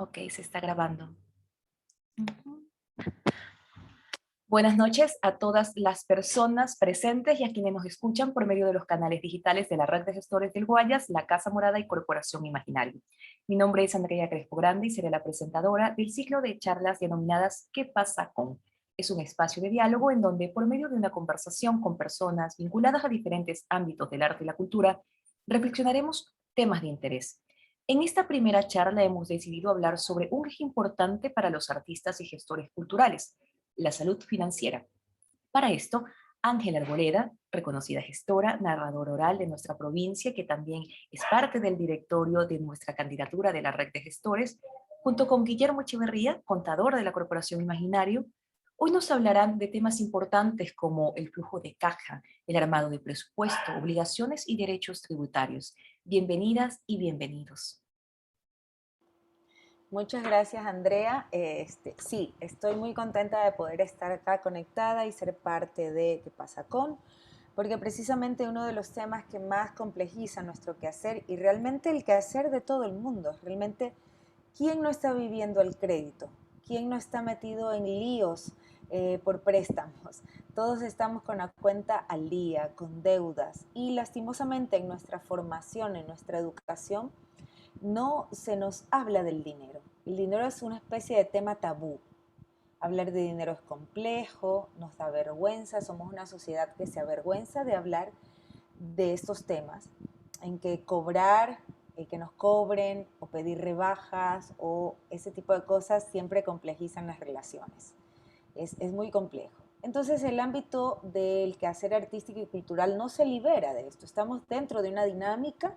Ok, se está grabando. Ujú. Buenas noches a todas las personas presentes y a quienes nos escuchan por medio de los canales digitales de la Red de Gestores del Guayas, la Casa Morada y Corporación Imaginario. Mi nombre es Andrea Crespo Grande y seré la presentadora del ciclo de charlas denominadas ¿Qué pasa con? Es un espacio de diálogo en donde, por medio de una conversación con personas vinculadas a diferentes ámbitos del arte y la cultura, reflexionaremos temas de interés. En esta primera charla hemos decidido hablar sobre un eje importante para los artistas y gestores culturales, la salud financiera. Para esto, Ángela Arboleda, reconocida gestora, narradora oral de nuestra provincia, que también es parte del directorio de nuestra candidatura de la red de gestores, junto con Guillermo Echeverría, contador de la Corporación Imaginario, hoy nos hablarán de temas importantes como el flujo de caja, el armado de presupuesto, obligaciones y derechos tributarios. Bienvenidas y bienvenidos. Muchas gracias, Andrea. Sí, estoy muy contenta de poder estar acá conectada y ser parte de ¿Qué pasa con? Porque precisamente uno de los temas que más complejiza nuestro quehacer y realmente el quehacer de todo el mundo, realmente, ¿quién no está viviendo el crédito? ¿Quién no está metido en líos por préstamos? Todos estamos con la cuenta al día, con deudas y lastimosamente en nuestra formación, en nuestra educación, no se nos habla del dinero. El dinero es una especie de tema tabú. Hablar de dinero es complejo, nos da vergüenza, somos una sociedad que se avergüenza de hablar de estos temas, en que cobrar, que nos cobren o pedir rebajas o ese tipo de cosas siempre complejizan las relaciones. Es muy complejo. Entonces el ámbito del quehacer artístico y cultural no se libera de esto. Estamos dentro de una dinámica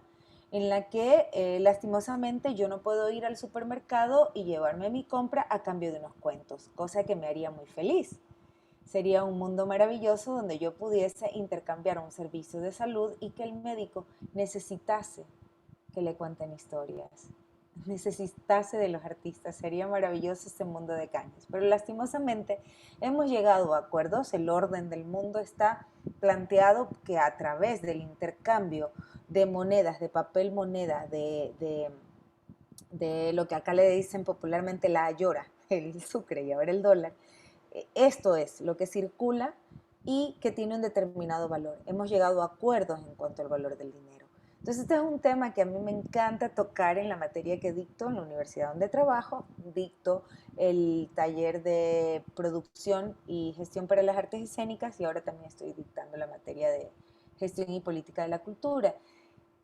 en la que lastimosamente yo no puedo ir al supermercado y llevarme mi compra a cambio de unos cuentos, cosa que me haría muy feliz. Sería un mundo maravilloso donde yo pudiese intercambiar un servicio de salud y que el médico necesitase que le cuenten historias, necesitase de los artistas. Sería maravilloso este mundo de caños. Pero lastimosamente hemos llegado a acuerdos, el orden del mundo está planteado que a través del intercambio de monedas, de papel moneda, de lo que acá le dicen popularmente la ayora, el sucre y ahora el dólar, esto es lo que circula y que tiene un determinado valor. Hemos llegado a acuerdos en cuanto al valor del dinero. Entonces este es un tema que a mí me encanta tocar en la materia que dicto en la universidad donde trabajo. Dicto el taller de producción y gestión para las artes escénicas y ahora también estoy dictando la materia de gestión y política de la cultura.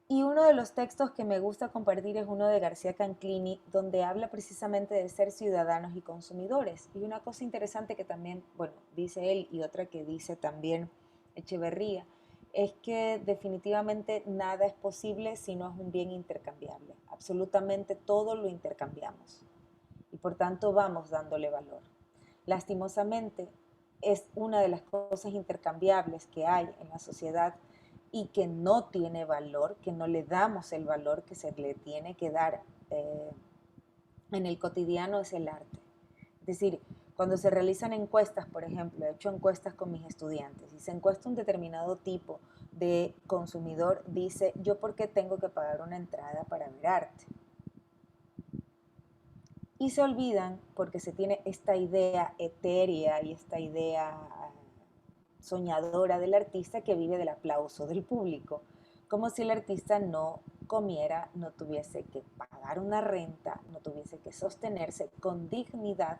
Y uno de los textos que me gusta compartir es uno de García Canclini, donde habla precisamente de ser ciudadanos y consumidores. Y una cosa interesante que también, bueno, dice él y otra que dice también Echeverría, es que definitivamente nada es posible si no es un bien intercambiable. Absolutamente todo lo intercambiamos y por tanto vamos dándole valor. Lastimosamente, es una de las cosas intercambiables que hay en la sociedad y que no tiene valor, que no le damos el valor que se le tiene que dar en el cotidiano, es el arte. Es decir, cuando se realizan encuestas, por ejemplo, he hecho encuestas con mis estudiantes y se encuesta un determinado tipo de consumidor, dice, yo por qué tengo que pagar una entrada para ver arte. Y se olvidan porque se tiene esta idea etérea y esta idea soñadora del artista que vive del aplauso del público, como si el artista no comiera, no tuviese que pagar una renta, no tuviese que sostenerse con dignidad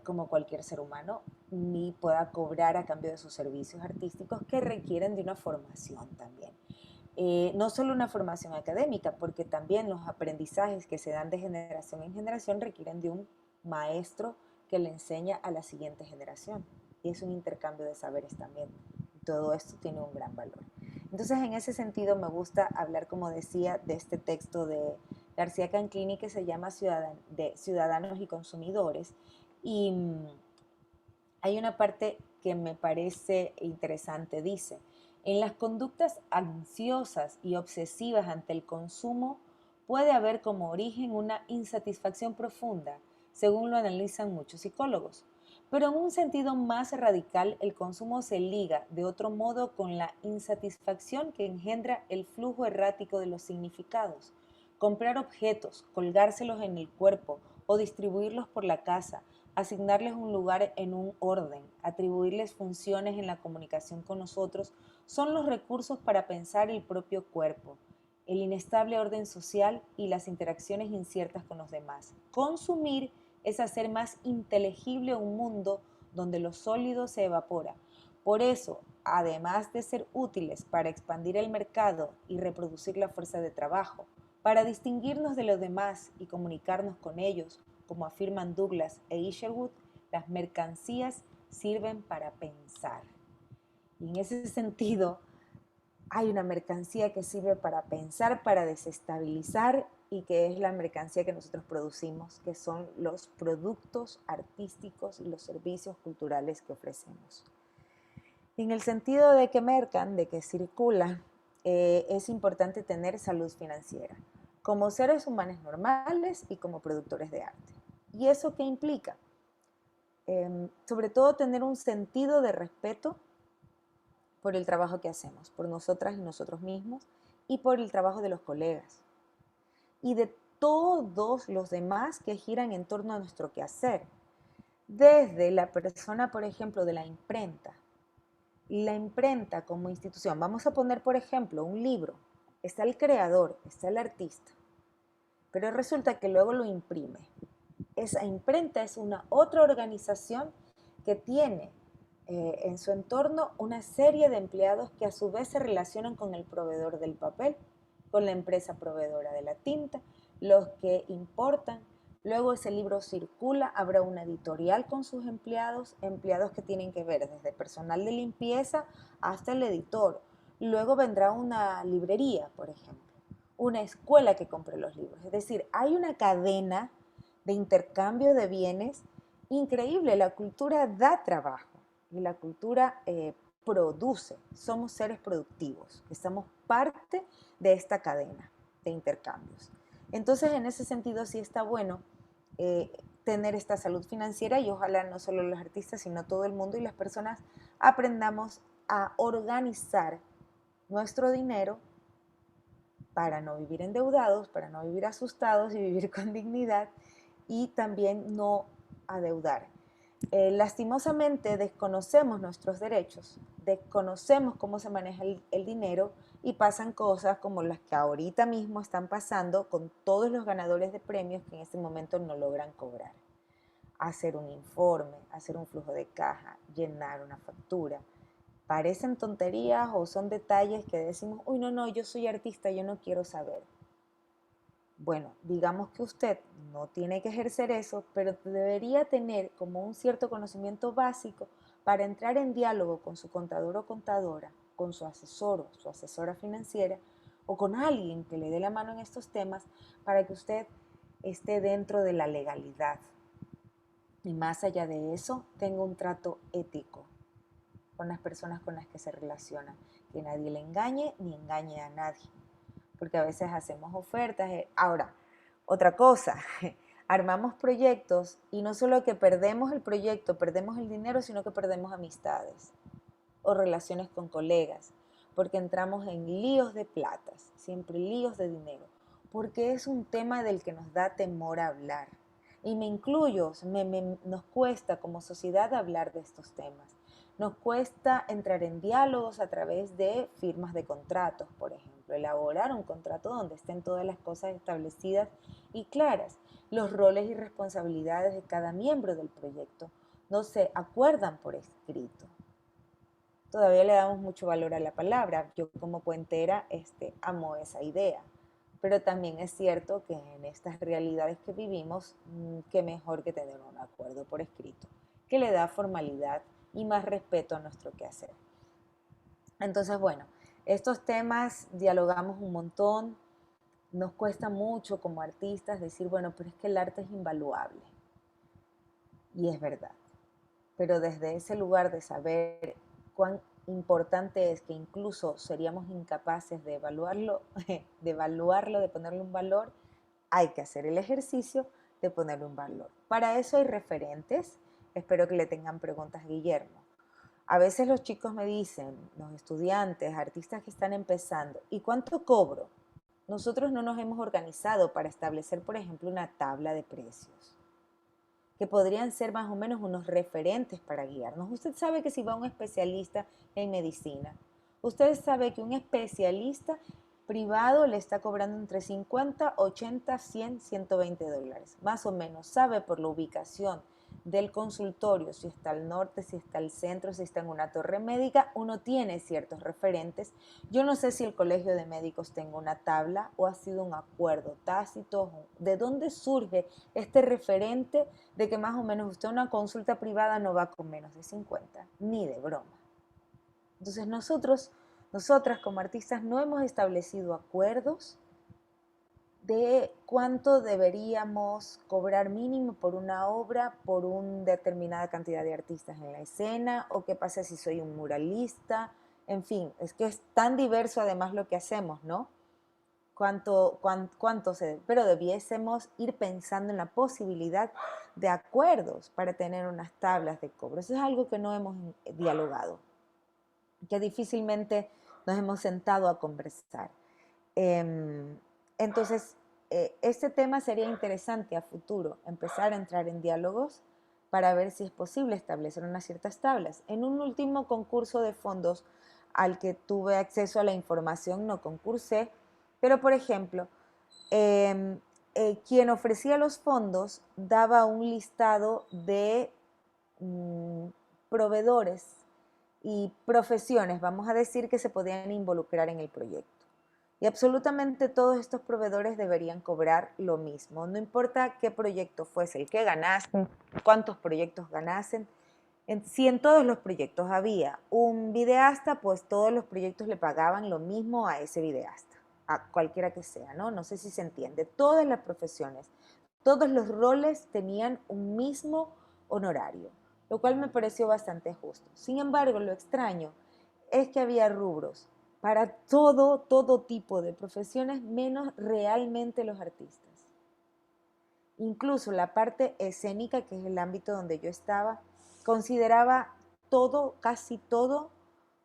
como cualquier ser humano, ni pueda cobrar a cambio de sus servicios artísticos que requieren de una formación también. No solo una formación académica, porque también los aprendizajes que se dan de generación en generación requieren de un maestro que le enseña a la siguiente generación. Y es un intercambio de saberes también. Todo esto tiene un gran valor. Entonces, en ese sentido, me gusta hablar, como decía, de este texto de García Canclini que se llama Ciudadanos y Consumidores. Y hay una parte que me parece interesante. Dice, en las conductas ansiosas y obsesivas ante el consumo puede haber como origen una insatisfacción profunda, según lo analizan muchos psicólogos. Pero en un sentido más radical, el consumo se liga de otro modo con la insatisfacción que engendra el flujo errático de los significados, comprar objetos, colgárselos en el cuerpo o distribuirlos por la casa, asignarles un lugar en un orden, atribuirles funciones en la comunicación con nosotros, son los recursos para pensar el propio cuerpo, el inestable orden social y las interacciones inciertas con los demás. Consumir es hacer más inteligible un mundo donde lo sólido se evapora. Por eso, además de ser útiles para expandir el mercado y reproducir la fuerza de trabajo, para distinguirnos de los demás y comunicarnos con ellos, como afirman Douglas e Isherwood, las mercancías sirven para pensar. Y en ese sentido, hay una mercancía que sirve para pensar, para desestabilizar y que es la mercancía que nosotros producimos, que son los productos artísticos y los servicios culturales que ofrecemos. En el sentido de que mercan, de que circula, es importante tener salud financiera, como seres humanos normales y como productores de arte. ¿Y eso qué implica? Sobre todo tener un sentido de respeto por el trabajo que hacemos, por nosotras y nosotros mismos, y por el trabajo de los colegas, y de todos los demás que giran en torno a nuestro quehacer. Desde la persona, por ejemplo, de la imprenta. La imprenta como institución, vamos a poner, por ejemplo, un libro. Está el creador, está el artista, pero resulta que luego lo imprime. Esa imprenta es una otra organización que tiene en su entorno una serie de empleados que a su vez se relacionan con el proveedor del papel, con la empresa proveedora de la tinta, los que importan. Luego ese libro circula, habrá una editorial con sus empleados, empleados que tienen que ver desde personal de limpieza hasta el editor. Luego vendrá una librería, por ejemplo, una escuela que compre los libros. Es decir, hay una cadena de intercambio de bienes increíble. La cultura da trabajo y la cultura produce. Somos seres productivos, estamos parte de esta cadena de intercambios. Entonces, en ese sentido, sí está bueno tener esta salud financiera y ojalá no solo los artistas, sino todo el mundo y las personas aprendamos a organizar nuestro dinero para no vivir endeudados, para no vivir asustados y vivir con dignidad y también no adeudar. Lastimosamente desconocemos nuestros derechos, desconocemos cómo se maneja el dinero y pasan cosas como las que ahorita mismo están pasando con todos los ganadores de premios que en este momento no logran cobrar. Hacer un informe, hacer un flujo de caja, llenar una factura. Parecen tonterías o son detalles que decimos, uy, no, yo soy artista, yo no quiero saber. Bueno, digamos que usted no tiene que ejercer eso, pero debería tener como un cierto conocimiento básico para entrar en diálogo con su contador o contadora, con su asesor o su asesora financiera o con alguien que le dé la mano en estos temas para que usted esté dentro de la legalidad. Y más allá de eso, tenga un trato ético con las personas con las que se relacionan, que nadie le engañe ni engañe a nadie, porque a veces hacemos ofertas. Ahora, otra cosa, armamos proyectos y no solo que perdemos el proyecto, perdemos el dinero, sino que perdemos amistades o relaciones con colegas, porque entramos en líos de platas, siempre líos de dinero, porque es un tema del que nos da temor hablar. Y me incluyo, nos cuesta como sociedad hablar de estos temas. Nos cuesta entrar en diálogos a través de firmas de contratos, por ejemplo, elaborar un contrato donde estén todas las cosas establecidas y claras. Los roles y responsabilidades de cada miembro del proyecto no se acuerdan por escrito. Todavía le damos mucho valor a la palabra. Yo como puentera amo esa idea. Pero también es cierto que en estas realidades que vivimos, qué mejor que tener un acuerdo por escrito, que le da formalidad y más respeto a nuestro quehacer. Entonces, bueno, estos temas dialogamos un montón, nos cuesta mucho como artistas decir, bueno, pero es que el arte es invaluable. Y es verdad. Pero desde ese lugar de saber cuán importante es que incluso seríamos incapaces de evaluarlo, de ponerle un valor, hay que hacer el ejercicio de ponerle un valor. Para eso hay referentes. Espero que le tengan preguntas a Guillermo. A veces los chicos me dicen, los estudiantes, artistas que están empezando, ¿y cuánto cobro? nosotros no nos hemos organizado para establecer, por ejemplo, una tabla de precios, que podrían ser más o menos unos referentes para guiarnos. Usted sabe que si va a un especialista en medicina, usted sabe que un especialista privado le está cobrando entre 50, 80, 100, $120, más o menos. Sabe por la ubicación del consultorio, si está al norte, si está al centro, si está en una torre médica, uno tiene ciertos referentes. Yo no sé si el Colegio de Médicos tenga una tabla o ha sido un acuerdo tácito. ¿De dónde surge este referente de que más o menos usted una consulta privada no va con menos de 50? Ni de broma. Entonces nosotras como artistas no hemos establecido acuerdos de cuánto deberíamos cobrar mínimo por una obra, por una determinada cantidad de artistas en la escena, o qué pasa si soy un muralista. En fin, es que es tan diverso además lo que hacemos, ¿no? Pero debiésemos ir pensando en la posibilidad de acuerdos para tener unas tablas de cobro. Eso es algo que no hemos dialogado, que difícilmente nos hemos sentado a conversar. Entonces, este tema sería interesante a futuro, empezar a entrar en diálogos para ver si es posible establecer unas ciertas tablas. En un último concurso de fondos al que tuve acceso a la información, no concursé, pero por ejemplo, quien ofrecía los fondos daba un listado de proveedores y profesiones, vamos a decir, que se podían involucrar en el proyecto. Y absolutamente todos estos proveedores deberían cobrar lo mismo. No importa qué proyecto fuese el que ganasen, cuántos proyectos ganasen. Si en todos los proyectos había un videasta, pues todos los proyectos le pagaban lo mismo a ese videasta, a cualquiera que sea, ¿no? No sé si se entiende. Todas las profesiones, todos los roles tenían un mismo honorario, lo cual me pareció bastante justo. Sin embargo, lo extraño es que había rubros para todo tipo de profesiones, menos realmente los artistas. Incluso la parte escénica, que es el ámbito donde yo estaba, consideraba todo, casi todo,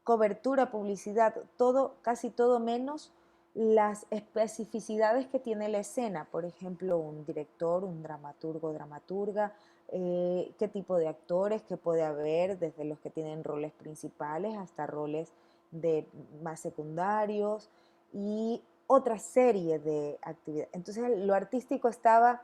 cobertura, publicidad, todo, casi todo menos las especificidades que tiene la escena. Por ejemplo, un director, un dramaturgo, dramaturga, qué tipo de actores que puede haber, desde los que tienen roles principales hasta roles de más secundarios y otra serie de actividades. Entonces, lo artístico estaba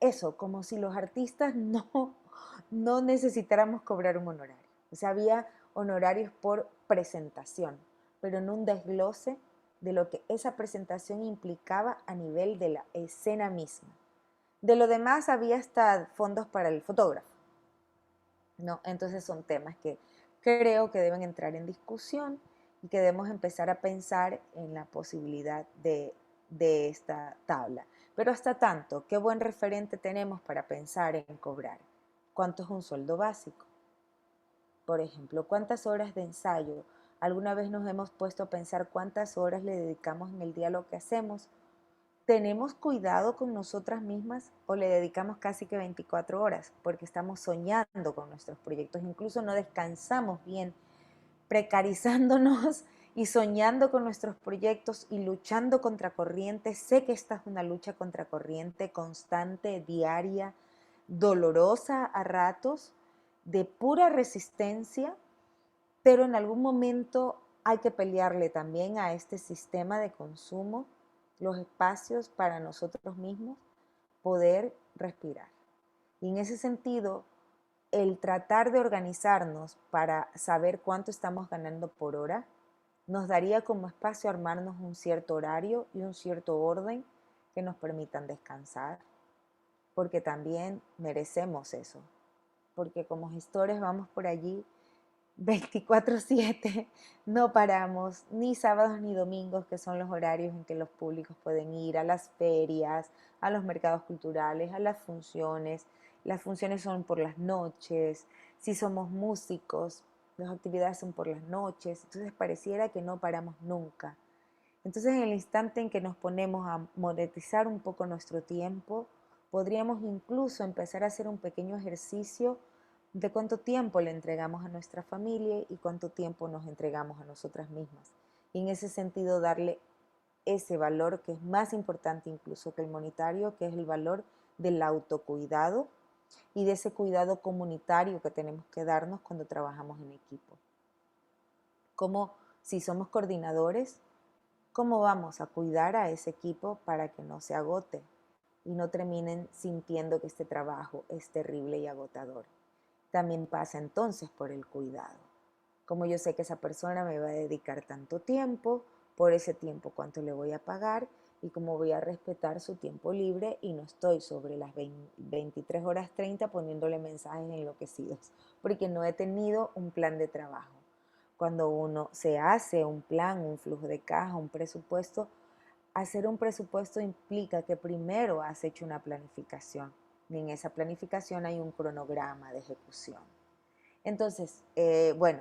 eso, como si los artistas no necesitáramos cobrar un honorario. O sea, había honorarios por presentación, pero en un desglose de lo que esa presentación implicaba a nivel de la escena misma. De lo demás había hasta fondos para el fotógrafo, ¿no? Entonces son temas que creo que deben entrar en discusión y que debemos empezar a pensar en la posibilidad de esta tabla. Pero hasta tanto, ¿qué buen referente tenemos para pensar en cobrar? ¿Cuánto es un sueldo básico? Por ejemplo, ¿cuántas horas de ensayo? ¿Alguna vez nos hemos puesto a pensar cuántas horas le dedicamos en el día a lo que hacemos? ¿Tenemos cuidado con nosotras mismas o le dedicamos casi que 24 horas? Porque estamos soñando con nuestros proyectos, incluso no descansamos bien, precarizándonos y soñando con nuestros proyectos y luchando contra corriente. Sé que esta es una lucha contra corriente constante, diaria, dolorosa a ratos, de pura resistencia, pero en algún momento hay que pelearle también a este sistema de consumo los espacios para nosotros mismos poder respirar. Y en ese sentido, el tratar de organizarnos para saber cuánto estamos ganando por hora nos daría como espacio armarnos un cierto horario y un cierto orden que nos permitan descansar, porque también merecemos eso, porque como gestores vamos por allí 24/7, no paramos, ni sábados ni domingos, que son los horarios en que los públicos pueden ir a las ferias, a los mercados culturales, a las funciones. Las funciones son por las noches, si somos músicos, las actividades son por las noches, entonces pareciera que no paramos nunca. Entonces, en el instante en que nos ponemos a monetizar un poco nuestro tiempo, podríamos incluso empezar a hacer un pequeño ejercicio de cuánto tiempo le entregamos a nuestra familia y cuánto tiempo nos entregamos a nosotras mismas. Y en ese sentido, darle ese valor que es más importante incluso que el monetario, que es el valor del autocuidado y de ese cuidado comunitario que tenemos que darnos cuando trabajamos en equipo. Como si somos coordinadores, ¿cómo vamos a cuidar a ese equipo para que no se agote y no terminen sintiendo que este trabajo es terrible y agotador? También pasa entonces por el cuidado. Como yo sé que esa persona me va a dedicar tanto tiempo, por ese tiempo cuánto le voy a pagar y cómo voy a respetar su tiempo libre y no estoy sobre las 23 horas 30 poniéndole mensajes enloquecidos, porque no he tenido un plan de trabajo. Cuando uno se hace un plan, un flujo de caja, un presupuesto, hacer un presupuesto implica que primero has hecho una planificación y en esa planificación hay un cronograma de ejecución. Entonces, bueno,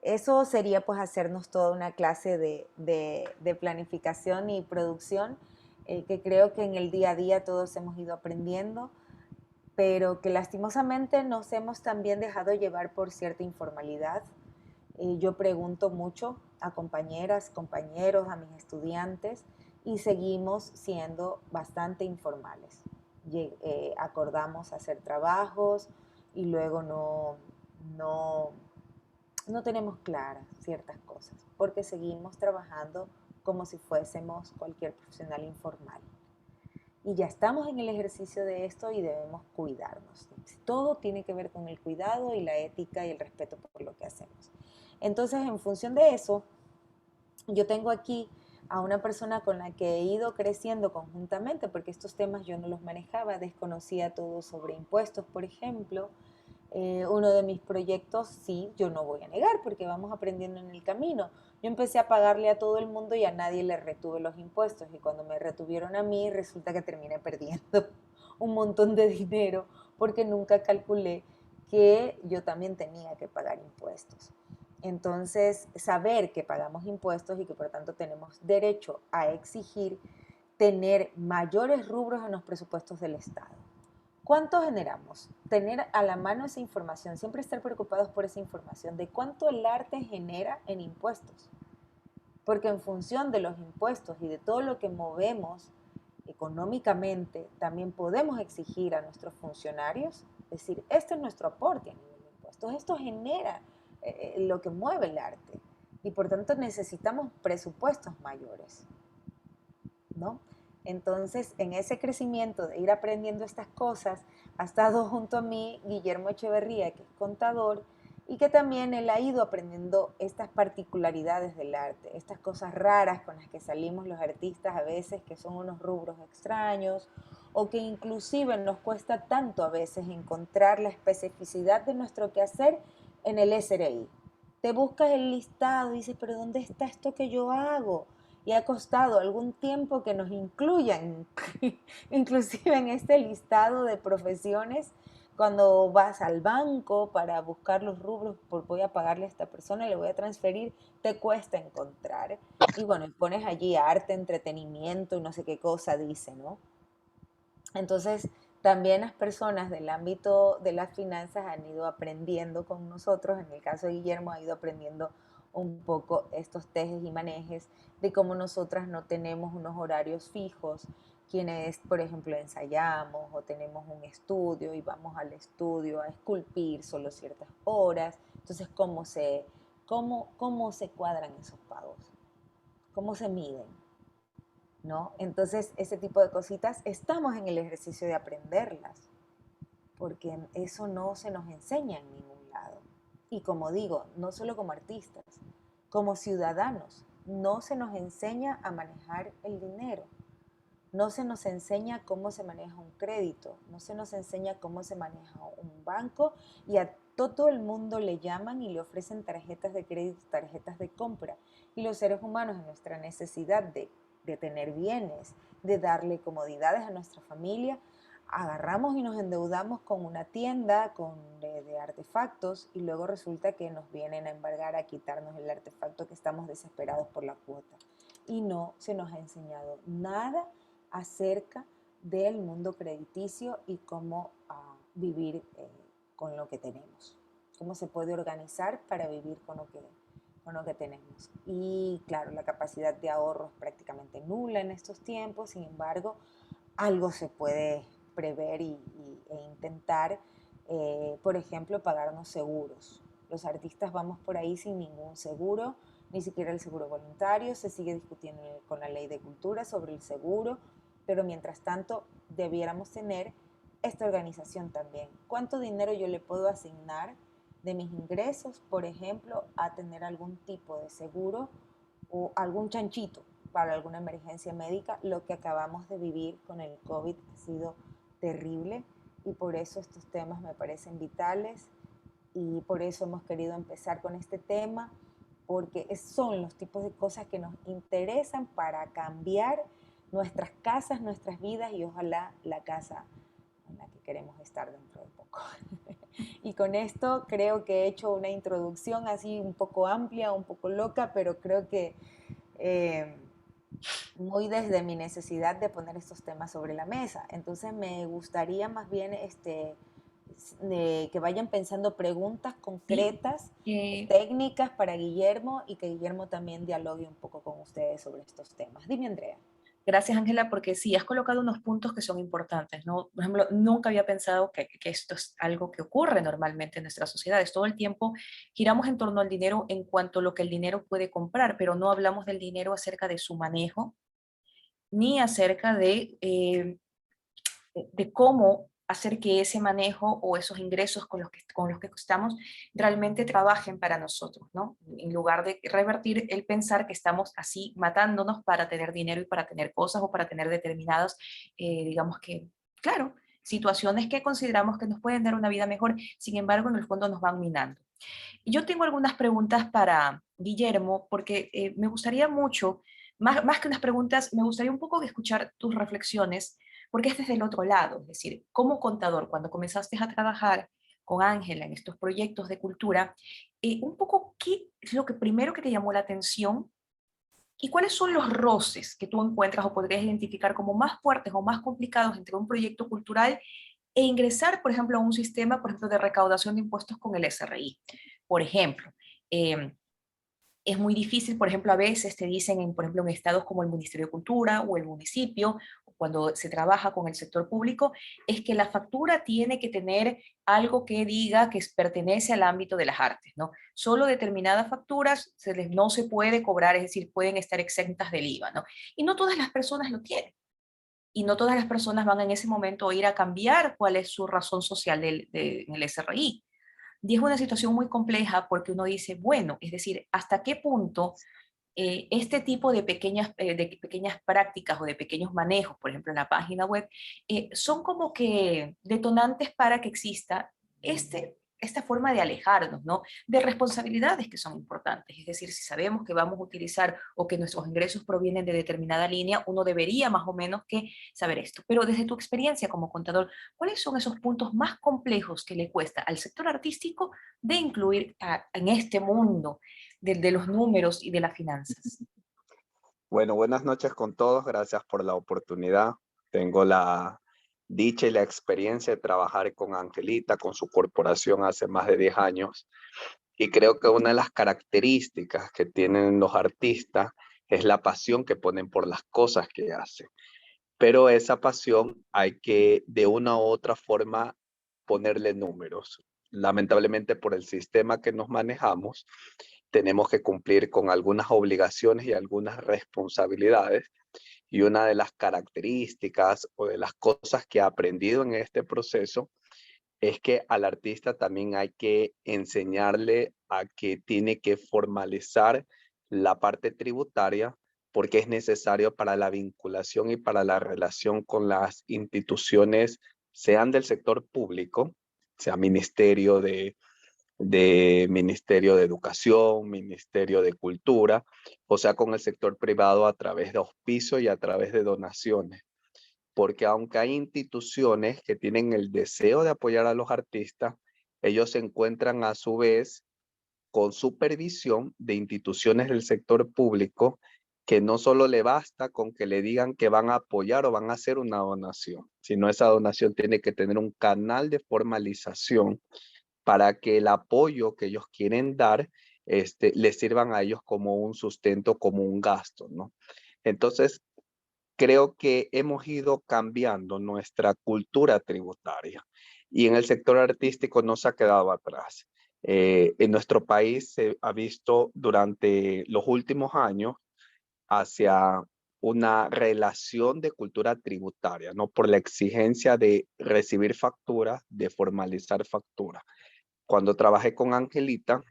eso sería pues hacernos toda una clase de planificación y producción que creo que en el día a día todos hemos ido aprendiendo, pero que lastimosamente nos hemos también dejado llevar por cierta informalidad. Yo pregunto mucho a compañeras, compañeros, a mis estudiantes y seguimos siendo bastante informales. Acordamos hacer trabajos y luego no, no tenemos claras ciertas cosas porque seguimos trabajando como si fuésemos cualquier profesional informal. Y ya estamos en el ejercicio de esto y debemos cuidarnos. Todo tiene que ver con el cuidado y la ética y el respeto por lo que hacemos. Entonces, en función de eso, yo tengo aquí a una persona con la que he ido creciendo conjuntamente, porque estos temas yo no los manejaba, desconocía todo sobre impuestos, por ejemplo. Uno de mis proyectos, sí, yo no voy a negar, porque vamos aprendiendo en el camino. Yo empecé a pagarle a todo el mundo y a nadie le retuve los impuestos. Y cuando me retuvieron a mí, resulta que terminé perdiendo un montón de dinero porque nunca calculé que yo también tenía que pagar impuestos. Entonces, saber que pagamos impuestos y que por tanto tenemos derecho a exigir tener mayores rubros en los presupuestos del Estado. ¿Cuánto generamos? Tener a la mano esa información, siempre estar preocupados por esa información de cuánto el arte genera en impuestos. Porque en función de los impuestos y de todo lo que movemos económicamente, también podemos exigir a nuestros funcionarios, decir, este es nuestro aporte a nivel de impuestos, esto genera lo que mueve el arte y por tanto necesitamos presupuestos mayores, ¿no? Entonces, en ese crecimiento de ir aprendiendo estas cosas, ha estado junto a mí Guillermo Echeverría, que es contador, y que también él ha ido aprendiendo estas particularidades del arte, estas cosas raras con las que salimos los artistas a veces, que son unos rubros extraños, o que inclusive nos cuesta tanto a veces encontrar la especificidad de nuestro quehacer en el SRI. Te buscas el listado y dices, pero ¿dónde está esto que yo hago? Y ha costado algún tiempo que nos incluyan, inclusive en este listado de profesiones, cuando vas al banco para buscar los rubros, voy a pagarle a esta persona, le voy a transferir, te cuesta encontrar. Y bueno, pones allí arte, entretenimiento y no sé qué cosa dice, ¿no? Entonces, también las personas del ámbito de las finanzas han ido aprendiendo con nosotros, en el caso de Guillermo ha ido aprendiendo un poco estos tejes y manejes de cómo nosotras no tenemos unos horarios fijos, quienes, por ejemplo, ensayamos o tenemos un estudio y vamos al estudio a esculpir solo ciertas horas. Entonces, cómo se cuadran esos pagos? ¿Cómo se miden? ¿No? Entonces, ese tipo de cositas estamos en el ejercicio de aprenderlas, porque eso no se nos enseña en ningún lado. Y como digo, no solo como artistas, como ciudadanos, no se nos enseña a manejar el dinero, no se nos enseña cómo se maneja un crédito, no se nos enseña cómo se maneja un banco y a todo el mundo le llaman y le ofrecen tarjetas de crédito, tarjetas de compra. Y los seres humanos en nuestra necesidad de tener bienes, de darle comodidades a nuestra familia, agarramos y nos endeudamos con una tienda de artefactos y luego resulta que nos vienen a embargar, a quitarnos el artefacto que estamos desesperados por la cuota. Y no se nos ha enseñado nada acerca del mundo crediticio y cómo vivir con lo que tenemos, cómo se puede organizar para vivir con lo que tenemos. Y claro, la capacidad de ahorro es prácticamente nula en estos tiempos, sin embargo, algo se puede prever e intentar, por ejemplo, pagarnos seguros. Los artistas vamos por ahí sin ningún seguro, ni siquiera el seguro voluntario, se sigue discutiendo con la ley de cultura sobre el seguro, pero mientras tanto debiéramos tener esta organización también. ¿Cuánto dinero yo le puedo asignar de mis ingresos, por ejemplo, a tener algún tipo de seguro o algún chanchito para alguna emergencia médica? Lo que acabamos de vivir con el COVID ha sido terrible y por eso estos temas me parecen vitales y por eso hemos querido empezar con este tema, porque son los tipos de cosas que nos interesan para cambiar nuestras casas, nuestras vidas y ojalá la casa en la que queremos estar dentro de poco. Y con esto creo que he hecho una introducción así un poco amplia, un poco loca, pero creo que eh, muy desde mi necesidad de poner estos temas sobre la mesa. Entonces me gustaría más bien que vayan pensando preguntas Sí. concretas, Eh, técnicas para Guillermo y que Guillermo también dialogue un poco con ustedes sobre estos temas. Dime, Andrea. Gracias, Ángela, porque sí, has colocado unos puntos que son importantes, ¿no? Por ejemplo, nunca había pensado que esto es algo que ocurre normalmente en nuestras sociedades. Todo el tiempo giramos en torno al dinero en cuanto a lo que el dinero puede comprar, pero no hablamos del dinero acerca de su manejo, ni acerca de cómo hacer que ese manejo o esos ingresos con los que estamos realmente trabajen para nosotros, ¿no? En lugar de revertir el pensar que estamos así matándonos para tener dinero y para tener cosas o para tener determinadas, digamos que, claro, situaciones que consideramos que nos pueden dar una vida mejor, sin embargo, en el fondo nos van minando. Y yo tengo algunas preguntas para Guillermo, porque me gustaría mucho, más que unas preguntas, me gustaría un poco escuchar tus reflexiones, porque este es del otro lado, es decir, como contador, cuando comenzaste a trabajar con Ángela en estos proyectos de cultura, un poco qué es lo que primero que te llamó la atención y cuáles son los roces que tú encuentras o podrías identificar como más fuertes o más complicados entre un proyecto cultural e ingresar, por ejemplo, a un sistema, por ejemplo, de recaudación de impuestos con el SRI. Por ejemplo, eh, es muy difícil, por ejemplo, a veces te dicen, por ejemplo, en estados como el Ministerio de Cultura o el municipio, cuando se trabaja con el sector público, es que la factura tiene que tener algo que diga que pertenece al ámbito de las artes, ¿no? Solo determinadas facturas no se puede cobrar, es decir, pueden estar exentas del IVA, ¿no? Y no todas las personas lo tienen. Y no todas las personas van en ese momento a ir a cambiar cuál es su razón social en el SRI. Y es una situación muy compleja porque uno dice, bueno, es decir, ¿hasta qué punto este tipo de pequeñas prácticas o de pequeños manejos, por ejemplo, en la página web, son como que detonantes para que exista esta forma de alejarnos, ¿no? De responsabilidades que son importantes. Es decir, si sabemos que vamos a utilizar o que nuestros ingresos provienen de determinada línea, uno debería más o menos que saber esto. Pero desde tu experiencia como contador, ¿cuáles son esos puntos más complejos que le cuesta al sector artístico de incluir en este mundo de los números y de las finanzas? Bueno, buenas noches con todos. Gracias por la oportunidad. Tengo la dicha y la experiencia de trabajar con Angelita, con su corporación hace más de 10 años. Y creo que una de las características que tienen los artistas es la pasión que ponen por las cosas que hacen. Pero esa pasión hay que de una u otra forma ponerle números. Lamentablemente por el sistema que nos manejamos, tenemos que cumplir con algunas obligaciones y algunas responsabilidades. Y una de las características o de las cosas que he aprendido en este proceso es que al artista también hay que enseñarle a que tiene que formalizar la parte tributaria porque es necesario para la vinculación y para la relación con las instituciones, sean del sector público, sea Ministerio de Educación, Ministerio de Cultura, o sea, con el sector privado a través de auspicio y a través de donaciones. Porque aunque hay instituciones que tienen el deseo de apoyar a los artistas, ellos se encuentran a su vez con supervisión de instituciones del sector público que no solo le basta con que le digan que van a apoyar o van a hacer una donación, sino esa donación tiene que tener un canal de formalización para que el apoyo que ellos quieren dar les sirvan a ellos como un sustento, como un gasto, ¿no? Entonces, creo que hemos ido cambiando nuestra cultura tributaria y en el sector artístico no se ha quedado atrás. En nuestro país se ha visto durante los últimos años hacia una relación de cultura tributaria, ¿no? Por la exigencia de recibir facturas, de formalizar facturas. Cuando trabajé con Angelita,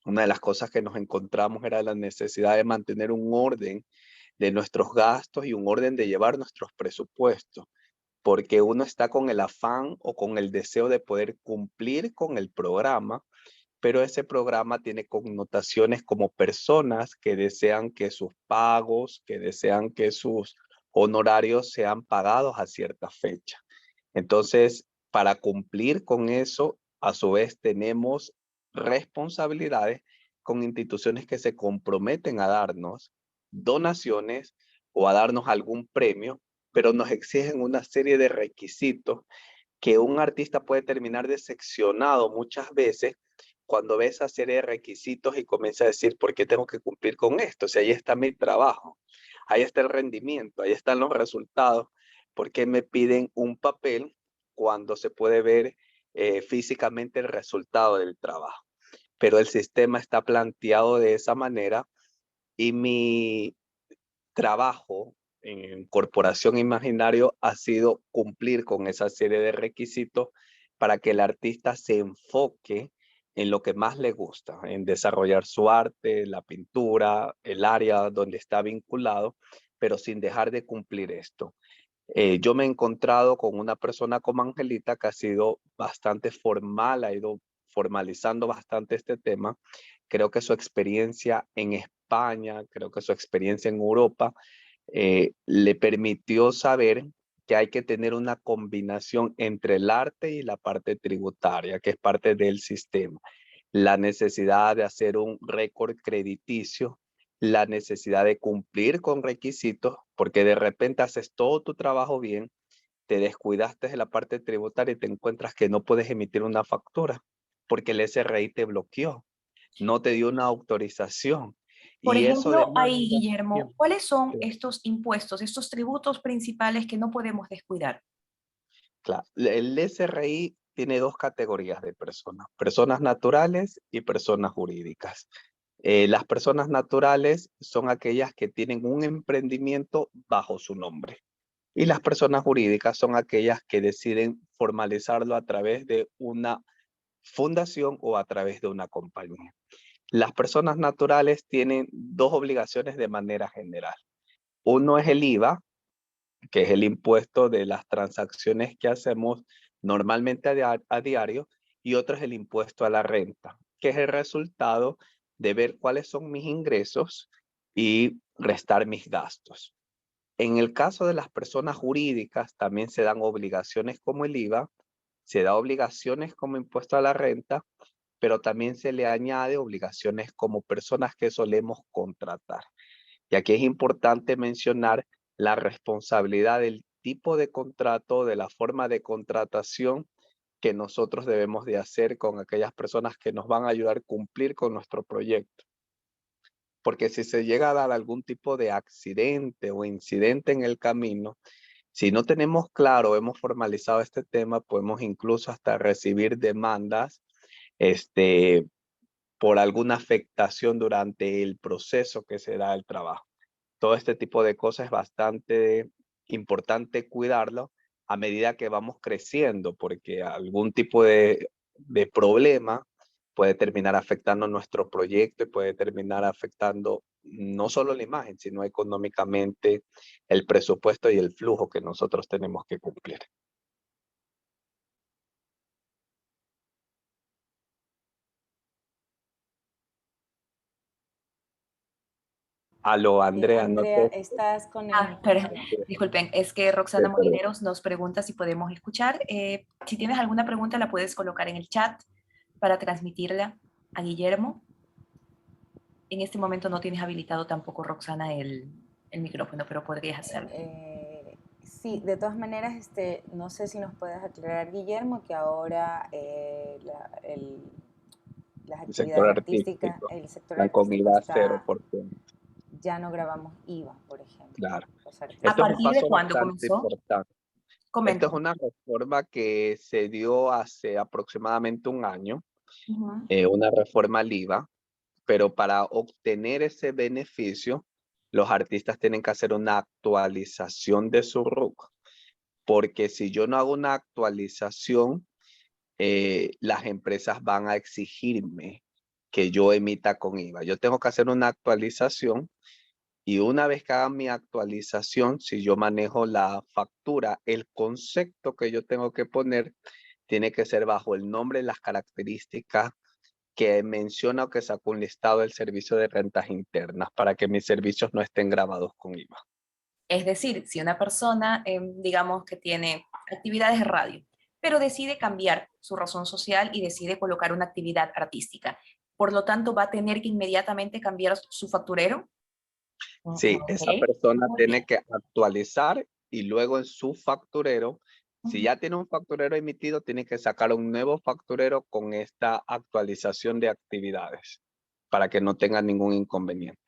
una de las cosas que nos encontramos era la necesidad de mantener un orden de nuestros gastos y un orden de llevar nuestros presupuestos, porque uno está con el afán o con el deseo de poder cumplir con el programa, pero ese programa tiene connotaciones como personas que desean que sus pagos, que desean que sus honorarios sean pagados a cierta fecha. Entonces, para cumplir con eso, a su vez tenemos responsabilidades con instituciones que se comprometen a darnos donaciones o a darnos algún premio, pero nos exigen una serie de requisitos que un artista puede terminar decepcionado muchas veces cuando ve esa serie de requisitos y comienza a decir, ¿por qué tengo que cumplir con esto? Si ahí está mi trabajo, ahí está el rendimiento, ahí están los resultados, ¿por qué me piden un papel cuando se puede ver físicamente el resultado del trabajo? Pero el sistema está planteado de esa manera y mi trabajo en Corporación Imaginario ha sido cumplir con esa serie de requisitos para que el artista se enfoque en lo que más le gusta, en desarrollar su arte, la pintura, el área donde está vinculado, pero sin dejar de cumplir esto. Yo me he encontrado con una persona como Angelita que ha sido bastante formal, ha ido formalizando bastante este tema. Creo que su experiencia en España, creo que su experiencia en Europa le permitió saber que hay que tener una combinación entre el arte y la parte tributaria, que es parte del sistema. La necesidad de hacer un récord crediticio, la necesidad de cumplir con requisitos, porque de repente haces todo tu trabajo bien, te descuidaste de la parte tributaria y te encuentras que no puedes emitir una factura porque el SRI te bloqueó, no te dio una autorización Por y eso ejemplo, ahí, demanda Guillermo, tiempo. ¿cuáles son estos impuestos, estos tributos principales que no podemos descuidar? Claro, el SRI tiene dos categorías de personas, personas naturales y personas jurídicas. Las personas naturales son aquellas que tienen un emprendimiento bajo su nombre y las personas jurídicas son aquellas que deciden formalizarlo a través de una fundación o a través de una compañía. Las personas naturales tienen dos obligaciones de manera general. Uno es el IVA, que es el impuesto de las transacciones que hacemos normalmente a diario, y otro es el impuesto a la renta, que es el resultado de ver cuáles son mis ingresos y restar mis gastos. En el caso de las personas jurídicas, también se dan obligaciones como el IVA, se da obligaciones como impuesto a la renta, pero también se le añade obligaciones como personas que solemos contratar. Y aquí es importante mencionar la responsabilidad del tipo de contrato, de la forma de contratación que nosotros debemos de hacer con aquellas personas que nos van a ayudar a cumplir con nuestro proyecto. Porque si se llega a dar algún tipo de accidente o incidente en el camino, si no tenemos claro, hemos formalizado este tema, podemos incluso hasta recibir demandas, este, por alguna afectación durante el proceso que se da el trabajo. Todo este tipo de cosas es bastante importante cuidarlo a medida que vamos creciendo, porque algún tipo de problema puede terminar afectando nuestro proyecto y puede terminar afectando no solo la imagen, sino económicamente el presupuesto y el flujo que nosotros tenemos que cumplir. Aló, Andrea, no Andrea, te... estás con Ah, el... pero, disculpen, es que Roxana Perdón. Molineros nos pregunta si podemos escuchar. Si tienes alguna pregunta, la puedes colocar en el chat para transmitirla a Guillermo. En este momento no tienes habilitado tampoco, Roxana, el micrófono, pero podrías hacerlo. Sí, de todas maneras, no sé si nos puedes aclarar, Guillermo, que ahora las El sector actividades artísticas, artístico, el sector están con artístico IVA está, 0%. ya no grabamos IVA, por ejemplo, Claro. los ¿A Esto artistas. es un partir de paso cuándo bastante comenzó? importante. Esta es Coméntame. una reforma que se dio hace aproximadamente un año, Ujú. una reforma al IVA, pero para obtener ese beneficio, los artistas tienen que hacer una actualización de su RUC, porque si yo no hago una actualización, las empresas van a exigirme que yo emita con IVA. Yo tengo que hacer una actualización y una vez que haga mi actualización, si yo manejo la factura, el concepto que yo tengo que poner tiene que ser bajo el nombre y las características que menciona o que sacó un listado del Servicio de Rentas Internas para que mis servicios no estén grabados con IVA. Es decir, si una persona, digamos que tiene actividades de radio, pero decide cambiar su razón social y decide colocar una actividad artística, por lo tanto va a tener que inmediatamente cambiar su facturero. Sí, Ok, esa persona muy bien. tiene que actualizar y luego en su facturero, si Ujú. ya tiene un facturero emitido, tiene que sacar un nuevo facturero con esta actualización de actividades para que no tenga ningún inconveniente.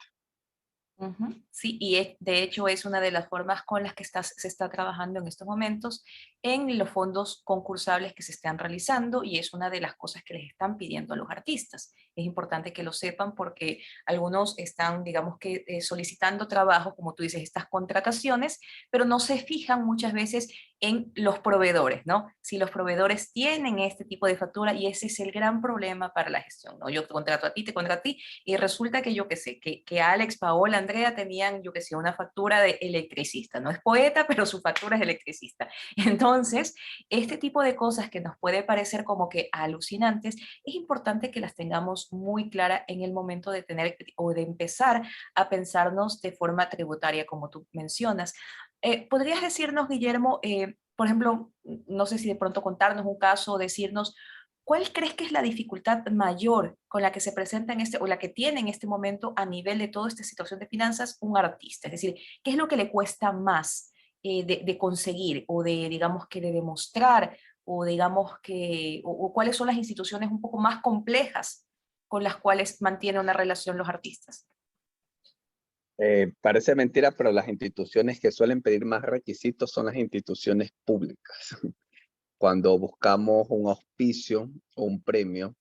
Ujú. Sí, y de hecho es una de las formas con las que se está trabajando en estos momentos en los fondos concursables que se están realizando y es una de las cosas que les están pidiendo a los artistas. Es importante que lo sepan porque algunos están, digamos que, solicitando trabajo, como tú dices, estas contrataciones, pero no se fijan muchas veces en los proveedores, ¿no? Si los proveedores tienen este tipo de factura y ese es el gran problema para la gestión, ¿no? Yo te contrato a ti, te contrato a ti y resulta que yo qué sé, que Alex, Paola, Andrea tenían, yo qué sé, una factura de electricista. No es poeta, pero su factura es electricista. Entonces, este tipo de cosas que nos puede parecer como que alucinantes, es importante que las tengamos muy claras en el momento de tener o de empezar a pensarnos de forma tributaria, como tú mencionas. ¿Podrías decirnos, Guillermo, por ejemplo, no sé si de pronto contarnos un caso o decirnos ¿cuál crees que es la dificultad mayor con la que se presenta en este, o la que tiene en este momento a nivel de toda esta situación de finanzas un artista? Es decir, ¿qué es lo que le cuesta más de conseguir o de, digamos, que de demostrar o digamos que, o cuáles son las instituciones un poco más complejas con las cuales mantiene una relación los artistas? Parece mentira, pero las instituciones que suelen pedir más requisitos son las instituciones públicas. Cuando buscamos un auspicio o un premio,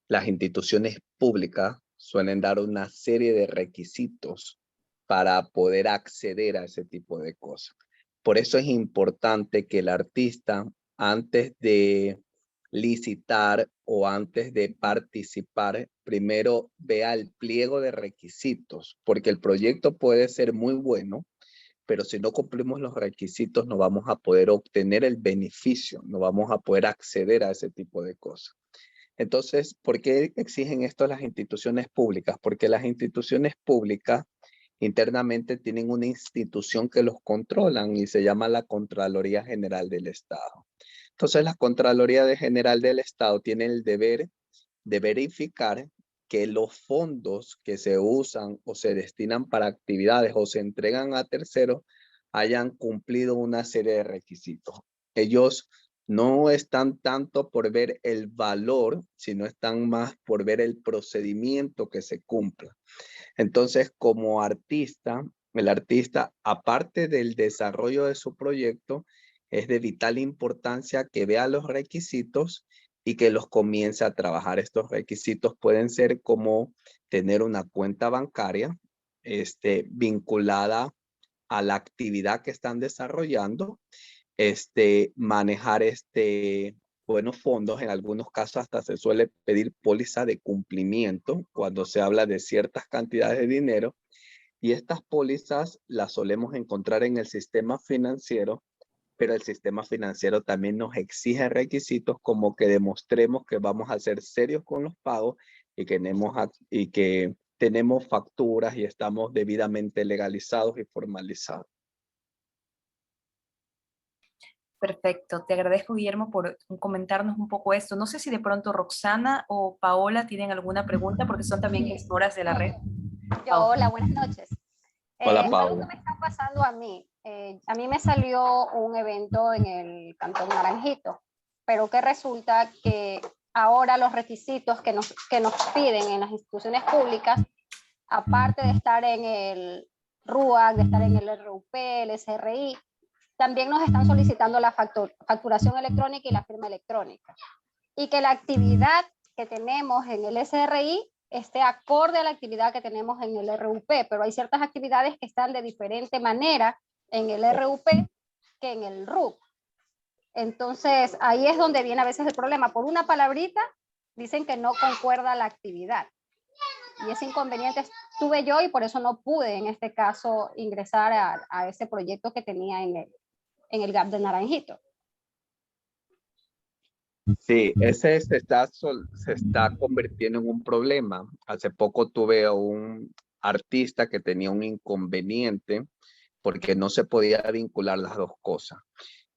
las instituciones públicas suelen dar una serie de requisitos para poder acceder a ese tipo de cosas. Por eso es importante que el artista, antes de licitar o antes de participar, primero vea el pliego de requisitos, porque el proyecto puede ser muy bueno, pero si no cumplimos los requisitos no vamos a poder obtener el beneficio, no vamos a poder acceder a ese tipo de cosas. Entonces, ¿por qué exigen esto las instituciones públicas? Porque las instituciones públicas internamente tienen una institución que los controlan y se llama la Contraloría General del Estado. Entonces, la Contraloría General del Estado tiene el deber de verificar que los fondos que se usan o se destinan para actividades o se entregan a terceros hayan cumplido una serie de requisitos. Ellos no están tanto por ver el valor, sino están más por ver el procedimiento que se cumpla. Entonces, como artista, el artista, aparte del desarrollo de su proyecto, es de vital importancia que vea los requisitos y que los comience a trabajar. Estos requisitos pueden ser como tener una cuenta bancaria vinculada a la actividad que están desarrollando, manejar buenos fondos. En algunos casos hasta se suele pedir póliza de cumplimiento cuando se habla de ciertas cantidades de dinero, y estas pólizas las solemos encontrar en el sistema financiero, pero el sistema financiero también nos exige requisitos como que demostremos que vamos a ser serios con los pagos y que tenemos facturas y estamos debidamente legalizados y formalizados. Perfecto, te agradezco Guillermo por comentarnos un poco esto. No sé si de pronto Roxana o Paola tienen alguna pregunta porque son también Sí. gestoras de la red. Hola, buenas noches. Hola, Algo que Paula. me está pasando a mí me salió un evento en el Cantón Naranjito, pero que resulta que ahora los requisitos que nos piden en las instituciones públicas, aparte de estar en el RUAC, de estar en el RUP, el SRI, también nos están solicitando la facturación electrónica y la firma electrónica. Y que la actividad que tenemos en el SRI esté acorde a la actividad que tenemos en el RUP, pero hay ciertas actividades que están de diferente manera en el RUP que en el RUP. Entonces, ahí es donde viene a veces el problema. Por una palabrita, dicen que no concuerda la actividad. Y ese inconveniente tuve yo y por eso no pude, en este caso, ingresar a ese proyecto que tenía en el GAP de Naranjito. Sí, se está convirtiendo en un problema. Hace poco tuve a un artista que tenía un inconveniente porque no se podía vincular las dos cosas.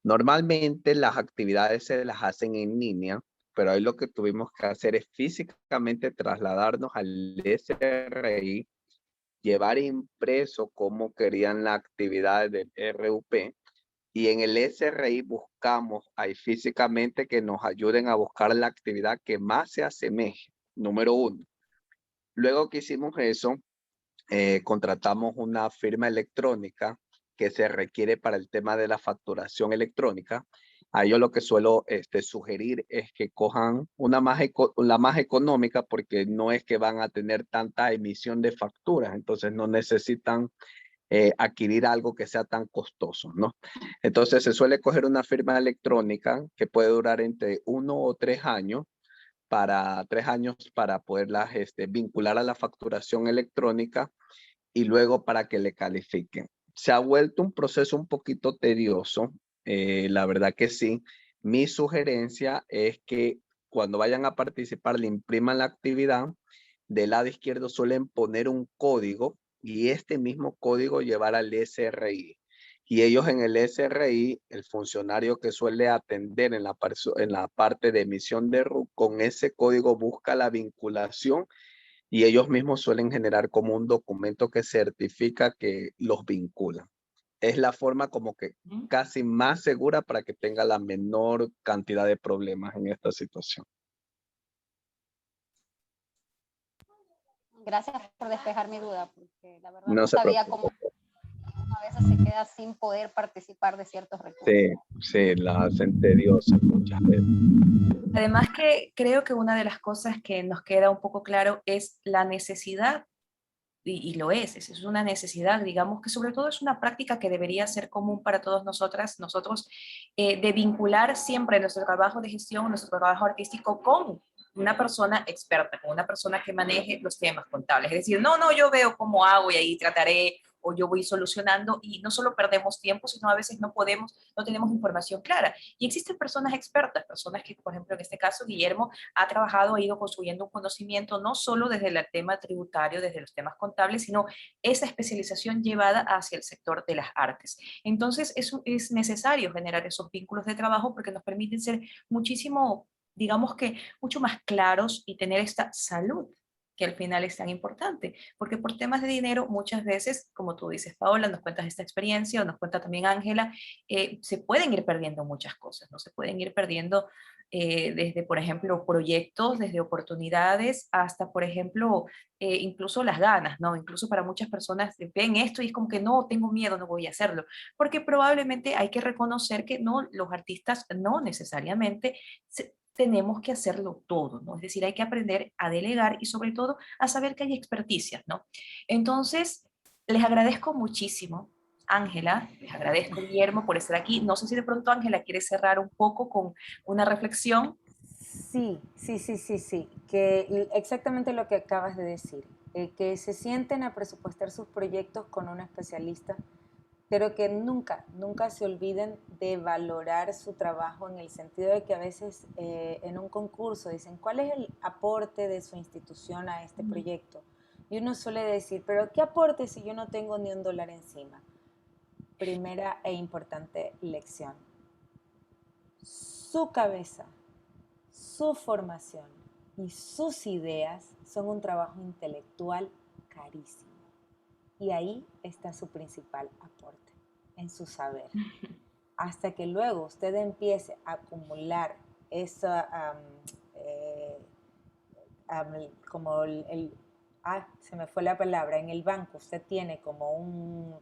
Normalmente las actividades se las hacen en línea, pero ahí lo que tuvimos que hacer es físicamente trasladarnos al SRI, llevar impreso cómo querían la actividad del RUP, y en el SRI buscamos ahí físicamente que nos ayuden a buscar la actividad que más se asemeje, número uno. Luego que hicimos eso, contratamos una firma electrónica que se requiere para el tema de la facturación electrónica. A yo lo que suelo sugerir es que cojan la más económica, porque no es que van a tener tanta emisión de facturas, entonces no necesitan adquirir algo que sea tan costoso, ¿no? Entonces se suele coger una firma electrónica que puede durar entre 1 o 3 años, para 3 años para poderlas vincular a la facturación electrónica y luego para que le califiquen. Se ha vuelto un proceso un poquito tedioso, la verdad que sí. Mi sugerencia es que cuando vayan a participar le impriman la actividad, del lado izquierdo suelen poner un código y este mismo código llevar al SRI. Y ellos en el SRI, el funcionario que suele atender en la parte de emisión de RUC, con ese código busca la vinculación y ellos mismos suelen generar como un documento que certifica que los vinculan. Es la forma como que casi más segura para que tenga la menor cantidad de problemas en esta situación. Gracias por despejar mi duda, porque la verdad No no se sabía preocupe. cómo a veces se queda sin poder participar de ciertos recursos. Sí, la hacen tediosa muchas veces. Además que creo que una de las cosas que nos queda un poco claro es la necesidad, y lo es una necesidad, digamos que sobre todo es una práctica que debería ser común para todos nosotros, de vincular siempre nuestro trabajo de gestión, nuestro trabajo artístico con una persona experta, con una persona que maneje los temas contables. Es decir, no, yo veo cómo hago y ahí trataré, o yo voy solucionando, y no solo perdemos tiempo, sino a veces no tenemos información clara. Y existen personas expertas, personas que, por ejemplo, en este caso, Guillermo ha trabajado, ha ido construyendo un conocimiento no solo desde el tema tributario, desde los temas contables, sino esa especialización llevada hacia el sector de las artes. Entonces, es necesario generar esos vínculos de trabajo porque nos permiten ser muchísimo, digamos que, mucho más claros y tener esta salud que al final es tan importante, porque por temas de dinero muchas veces, como tú dices, Paola, nos cuentas esta experiencia, o nos cuenta también Ángela, se pueden ir perdiendo muchas cosas, ¿no? Se pueden ir perdiendo desde, por ejemplo, proyectos, desde oportunidades, hasta, por ejemplo, incluso las ganas, ¿no? Incluso para muchas personas ven esto y es como que no, tengo miedo, no voy a hacerlo, porque probablemente hay que reconocer que no, los artistas no necesariamente tenemos que hacerlo todo, ¿no? Es decir, hay que aprender a delegar y sobre todo a saber que hay experticias, ¿no? Entonces, les agradezco muchísimo, Ángela, les agradezco, Guillermo, por estar aquí. No sé si de pronto Ángela quiere cerrar un poco con una reflexión. Sí, que exactamente lo que acabas de decir, que se sienten a presupuestar sus proyectos con un especialista, pero que nunca se olviden de valorar su trabajo, en el sentido de que a veces en un concurso dicen, ¿cuál es el aporte de su institución a este proyecto? Y uno suele decir, ¿pero qué aporte si yo no tengo ni $1 encima? Primera e importante lección: su cabeza, su formación y sus ideas son un trabajo intelectual carísimo. Y ahí está su principal aporte, en su saber. Hasta que luego usted empiece a acumular como se me fue la palabra, en el banco usted tiene como un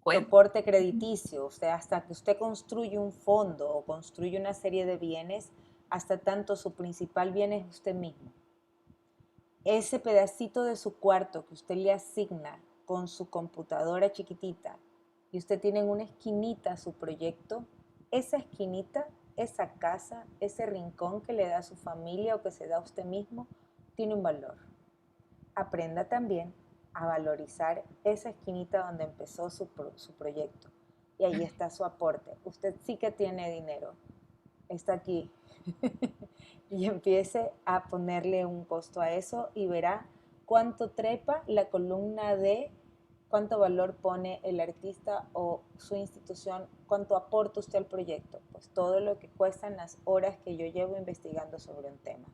soporte crediticio, usted hasta que usted construye un fondo o construye una serie de bienes, hasta tanto su principal bien es usted mismo. Ese pedacito de su cuarto que usted le asigna con su computadora chiquitita y usted tiene en una esquinita su proyecto, esa esquinita, esa casa, ese rincón que le da a su familia o que se da a usted mismo, tiene un valor. Aprenda también a valorizar esa esquinita donde empezó su proyecto. Y ahí está su aporte. Usted sí que tiene dinero. Está aquí. Y empiece a ponerle un costo a eso y verá cuánto trepa la columna de cuánto valor pone el artista o su institución, cuánto aporta usted al proyecto. Pues todo lo que cuestan las horas que yo llevo investigando sobre un tema.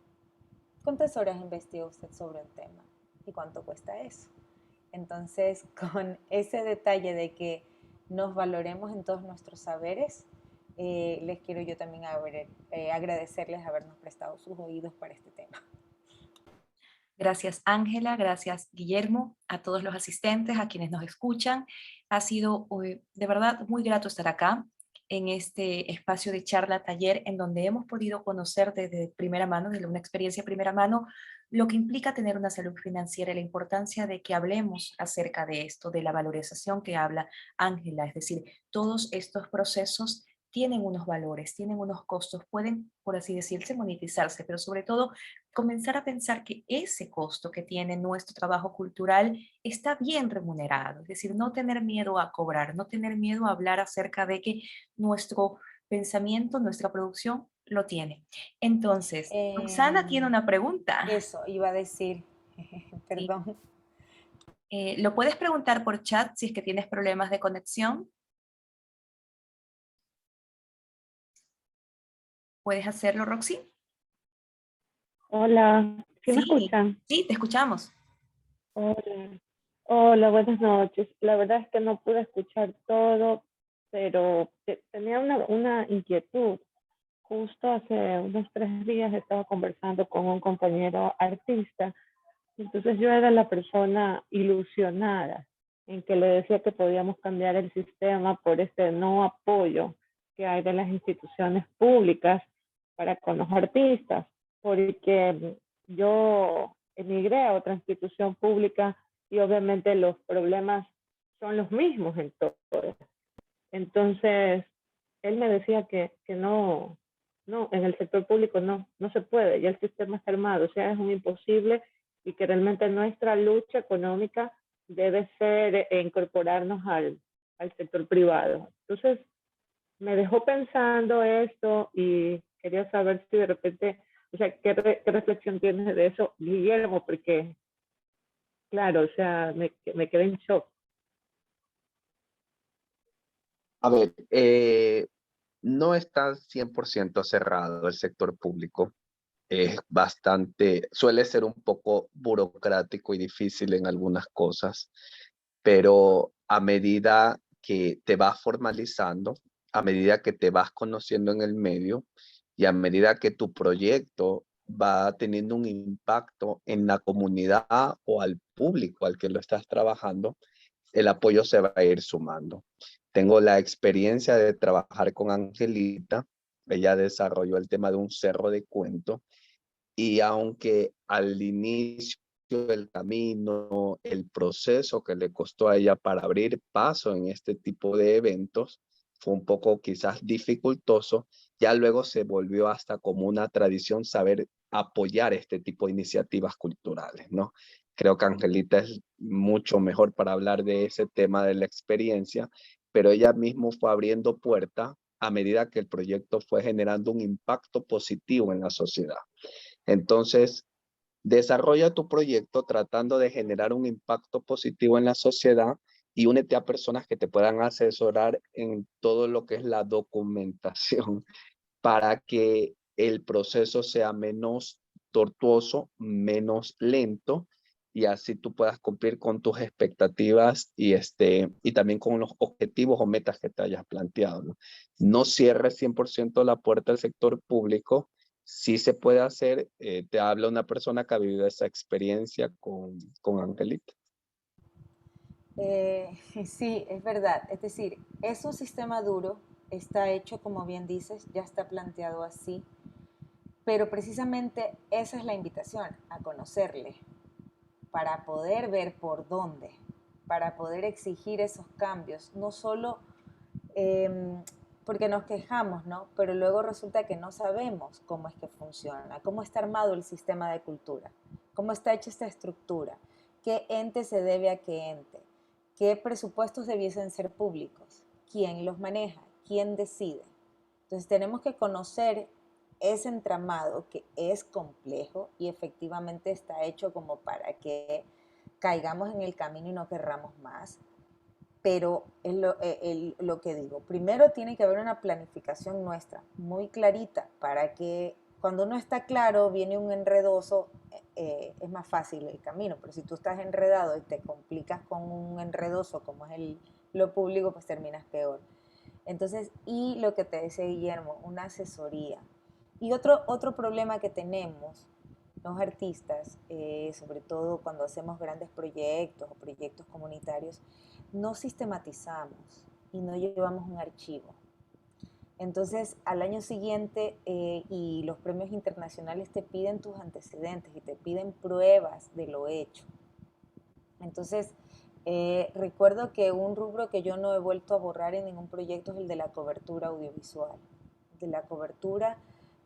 ¿Cuántas horas investiga usted sobre un tema? ¿Y cuánto cuesta eso? Entonces, con ese detalle de que nos valoremos en todos nuestros saberes, les quiero yo también agradecerles habernos prestado sus oídos para este tema. Gracias Ángela, gracias Guillermo, a todos los asistentes, a quienes nos escuchan. Ha sido de verdad muy grato estar acá en este espacio de charla taller en donde hemos podido conocer desde primera mano, desde una experiencia de primera mano, lo que implica tener una salud financiera y la importancia de que hablemos acerca de esto, de la valorización que habla Ángela, es decir, todos estos procesos tienen unos valores, tienen unos costos, pueden, por así decirse, monetizarse, pero sobre todo comenzar a pensar que ese costo que tiene nuestro trabajo cultural está bien remunerado, es decir, no tener miedo a cobrar, no tener miedo a hablar acerca de que nuestro pensamiento, nuestra producción lo tiene. Entonces, Roxana tiene una pregunta. Eso, iba a decir, perdón. Sí. ¿Lo puedes preguntar por chat si es que tienes problemas de conexión? ¿Puedes hacerlo, Roxy? Hola, ¿sí me Sí, escuchan? sí, te escuchamos. Hola, hola, buenas noches. La verdad es que no pude escuchar todo, pero tenía una inquietud. Justo hace unos 3 días estaba conversando con un compañero artista, entonces yo era la persona ilusionada en que le decía que podíamos cambiar el sistema por este no apoyo que hay de las instituciones públicas para con los artistas, porque yo emigré a otra institución pública y obviamente los problemas son los mismos en todo. Entonces, él me decía que no, en el sector público no se puede, ya el sistema está armado, o sea, es un imposible y que realmente nuestra lucha económica debe ser incorporarnos al sector privado. Entonces, me dejó pensando esto y quería saber si de repente, o sea, qué reflexión tienes de eso, Guillermo, porque, claro, o sea, me quedé en shock. A ver, no está 100% cerrado el sector público. Es suele ser un poco burocrático y difícil en algunas cosas, pero a medida que te vas formalizando, a medida que te vas conociendo en el medio y a medida que tu proyecto va teniendo un impacto en la comunidad o al público al que lo estás trabajando, el apoyo se va a ir sumando. Tengo la experiencia de trabajar con Angelita. Ella desarrolló el tema de un cerro de cuento y aunque al inicio del camino, el proceso que le costó a ella para abrir paso en este tipo de eventos fue un poco quizás dificultoso, ya luego se volvió hasta como una tradición saber apoyar este tipo de iniciativas culturales, ¿no? Creo que Angelita es mucho mejor para hablar de ese tema de la experiencia, pero ella misma fue abriendo puerta a medida que el proyecto fue generando un impacto positivo en la sociedad. Entonces, desarrolla tu proyecto tratando de generar un impacto positivo en la sociedad y únete a personas que te puedan asesorar en todo lo que es la documentación para que el proceso sea menos tortuoso, menos lento y así tú puedas cumplir con tus expectativas y también con los objetivos o metas que te hayas planteado, ¿no? No cierres 100% la puerta al sector público, sí se puede hacer. Te habla una persona que ha vivido esa experiencia con Angelita. Sí, es verdad. Es decir, es un sistema duro, está hecho como bien dices, ya está planteado así, pero precisamente esa es la invitación, a conocerle, para poder ver por dónde, para poder exigir esos cambios, no solo porque nos quejamos, ¿no? Pero luego resulta que no sabemos cómo es que funciona, cómo está armado el sistema de cultura, cómo está hecha esta estructura, qué ente se debe a qué ente, qué presupuestos debiesen ser públicos, quién los maneja, quién decide. Entonces tenemos que conocer ese entramado que es complejo y efectivamente está hecho como para que caigamos en el camino y no querramos más, pero es lo que digo. Primero tiene que haber una planificación nuestra, muy clarita, para que cuando uno está claro, viene un enredoso, es más fácil el camino, pero si tú estás enredado y te complicas con un enredoso como es lo público, pues terminas peor. Entonces, y lo que te decía Guillermo, una asesoría. Y otro problema que tenemos los artistas, sobre todo cuando hacemos grandes proyectos o proyectos comunitarios, no sistematizamos y no llevamos un archivo. Entonces, al año siguiente, y los premios internacionales te piden tus antecedentes y te piden pruebas de lo hecho. Entonces, recuerdo que un rubro que yo no he vuelto a borrar en ningún proyecto es el de la cobertura audiovisual, de la cobertura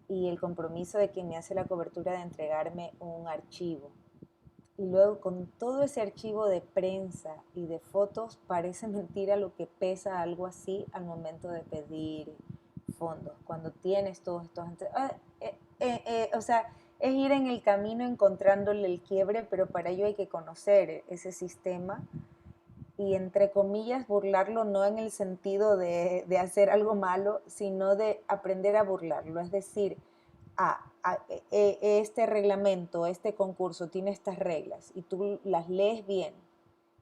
y el compromiso de quien me hace la cobertura de entregarme un archivo. Y luego con todo ese archivo de prensa y de fotos, parece mentira lo que pesa algo así al momento de pedir fondos. Cuando tienes todos estos... o sea, es ir en el camino encontrándole el quiebre, pero para ello hay que conocer ese sistema y entre comillas burlarlo no en el sentido de hacer algo malo, sino de aprender a burlarlo. Es decir, este reglamento, este concurso tiene estas reglas y tú las lees bien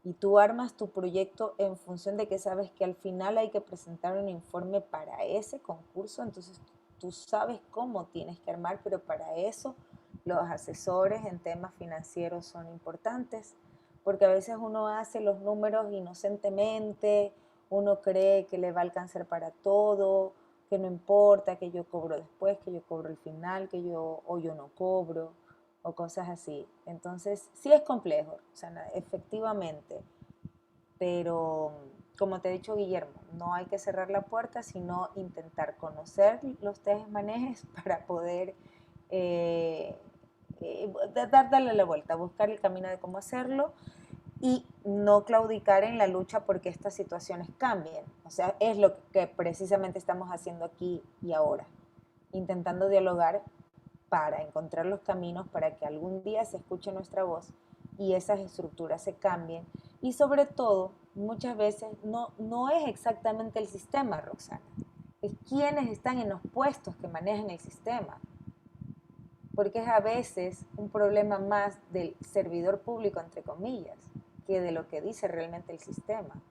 y tú armas tu proyecto en función de que sabes que al final hay que presentar un informe para ese concurso, entonces tú sabes cómo tienes que armar, pero para eso los asesores en temas financieros son importantes, porque a veces uno hace los números inocentemente, uno cree que le va a alcanzar para todo, que no importa, que yo cobro después, que yo cobro al final, o yo no cobro, o cosas así. Entonces, sí es complejo, o sea, efectivamente, pero como te he dicho, Guillermo, no hay que cerrar la puerta, sino intentar conocer los tejes-manejes para poder darle la vuelta, buscar el camino de cómo hacerlo y no claudicar en la lucha porque estas situaciones cambien. O sea, es lo que precisamente estamos haciendo aquí y ahora, intentando dialogar para encontrar los caminos para que algún día se escuche nuestra voz y esas estructuras se cambien. Y sobre todo, muchas veces no es exactamente el sistema, Roxana, es quienes están en los puestos que manejan el sistema. Porque es a veces un problema más del servidor público, entre comillas, que de lo que dice realmente el sistema.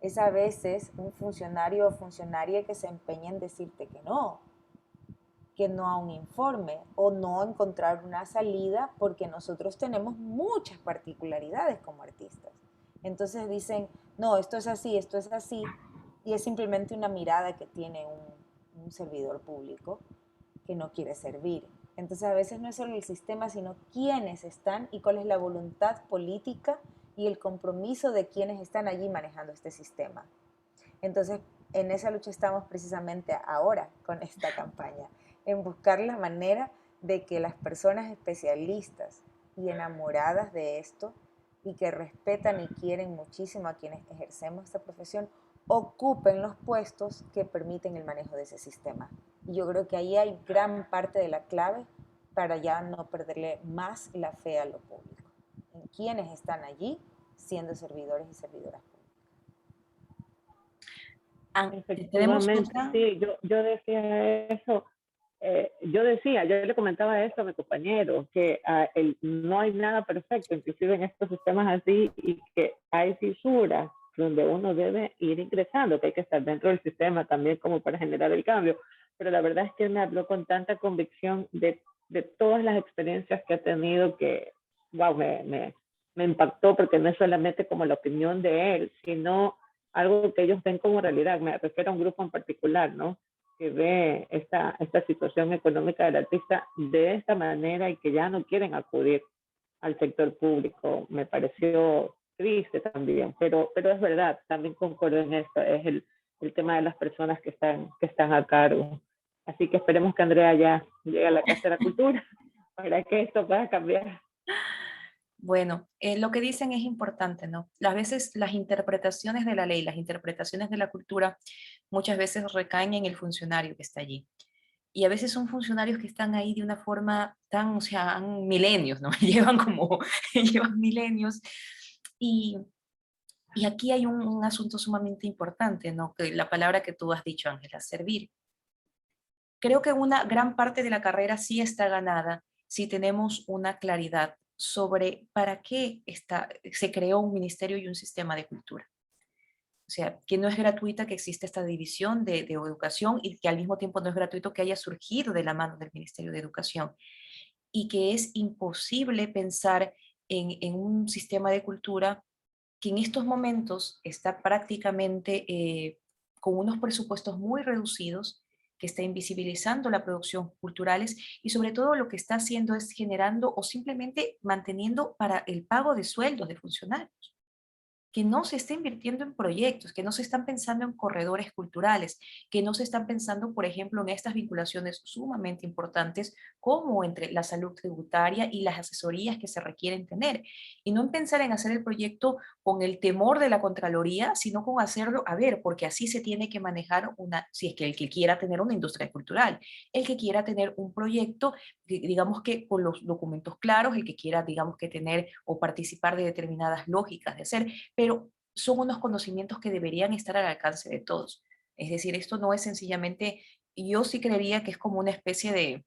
Es a veces un funcionario o funcionaria que se empeña en decirte que no a un informe o no encontrar una salida porque nosotros tenemos muchas particularidades como artistas. Entonces dicen, no, esto es así, y es simplemente una mirada que tiene un servidor público que no quiere servir. Entonces a veces no es solo el sistema, sino quiénes están y cuál es la voluntad política y el compromiso de quienes están allí manejando este sistema. Entonces, en esa lucha estamos precisamente ahora con esta campaña, en buscar la manera de que las personas especialistas y enamoradas de esto y que respetan y quieren muchísimo a quienes ejercemos esta profesión, ocupen los puestos que permiten el manejo de ese sistema. Y yo creo que ahí hay gran parte de la clave para ya no perderle más la fe a lo público, en quienes están allí siendo servidores y servidoras públicas. Tenemos Efectivamente, otra. sí, yo decía eso, yo le comentaba eso a mi compañero, que no hay nada perfecto, inclusive en estos sistemas así, y que hay fisuras donde uno debe ir ingresando, que hay que estar dentro del sistema también como para generar el cambio, pero la verdad es que él me habló con tanta convicción de todas las experiencias que ha tenido que, wow, me impactó, porque no es solamente como la opinión de él, sino algo que ellos ven como realidad. Me refiero a un grupo en particular, ¿no? Que ve esta situación económica del artista de esta manera y que ya no quieren acudir al sector público. Me pareció triste también, pero es verdad, también concuerdo en esto, es el tema de las personas que están a cargo. Así que esperemos que Andrea ya llegue a la Casa de la Cultura para que esto pueda cambiar. Bueno, lo que dicen es importante, ¿no? Las veces las interpretaciones de la ley, las interpretaciones de la cultura, muchas veces recaen en el funcionario que está allí. Y a veces son funcionarios que están ahí de una forma tan, o sea, han milenios, ¿no? Llevan como, llevan milenios. Y, y aquí hay un asunto sumamente importante, ¿no? Que la palabra que tú has dicho, Ángela, servir. Creo que una gran parte de la carrera sí está ganada si tenemos una claridad sobre para qué se creó un ministerio y un sistema de cultura. O sea, que no es gratuita que existe esta división de educación y que al mismo tiempo no es gratuito que haya surgido de la mano del Ministerio de Educación y que es imposible pensar en un sistema de cultura que en estos momentos está prácticamente con unos presupuestos muy reducidos, que está invisibilizando la producción culturales y sobre todo lo que está haciendo es generando o simplemente manteniendo para el pago de sueldos de funcionarios, que no se está invirtiendo en proyectos, que no se están pensando en corredores culturales, que no se están pensando, por ejemplo, en estas vinculaciones sumamente importantes como entre la salud tributaria y las asesorías que se requieren tener. Y no en pensar en hacer el proyecto con el temor de la Contraloría, sino con hacerlo, a ver, porque así se tiene que manejar si es que el que quiera tener una industria cultural, el que quiera tener un proyecto, digamos que con los documentos claros, el que quiera, digamos que tener o participar de determinadas lógicas de hacer, pero son unos conocimientos que deberían estar al alcance de todos. Es decir, esto no es sencillamente, yo sí creería que es como una especie de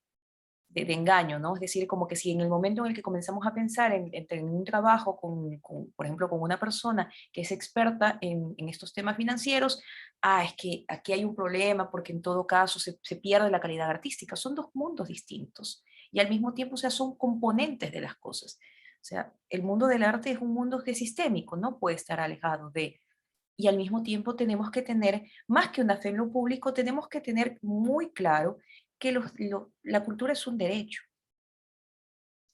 engaño, ¿no? Es decir, como que si en el momento en el que comenzamos a pensar en un trabajo por ejemplo, con una persona que es experta en estos temas financieros, es que aquí hay un problema porque en todo caso se pierde la calidad artística. Son dos mundos distintos y al mismo tiempo, o sea, son componentes de las cosas. O sea, el mundo del arte es un mundo que es sistémico, no puede estar alejado de... Y al mismo tiempo tenemos que tener, más que una fe en lo público, tenemos que tener muy claro que la cultura es un derecho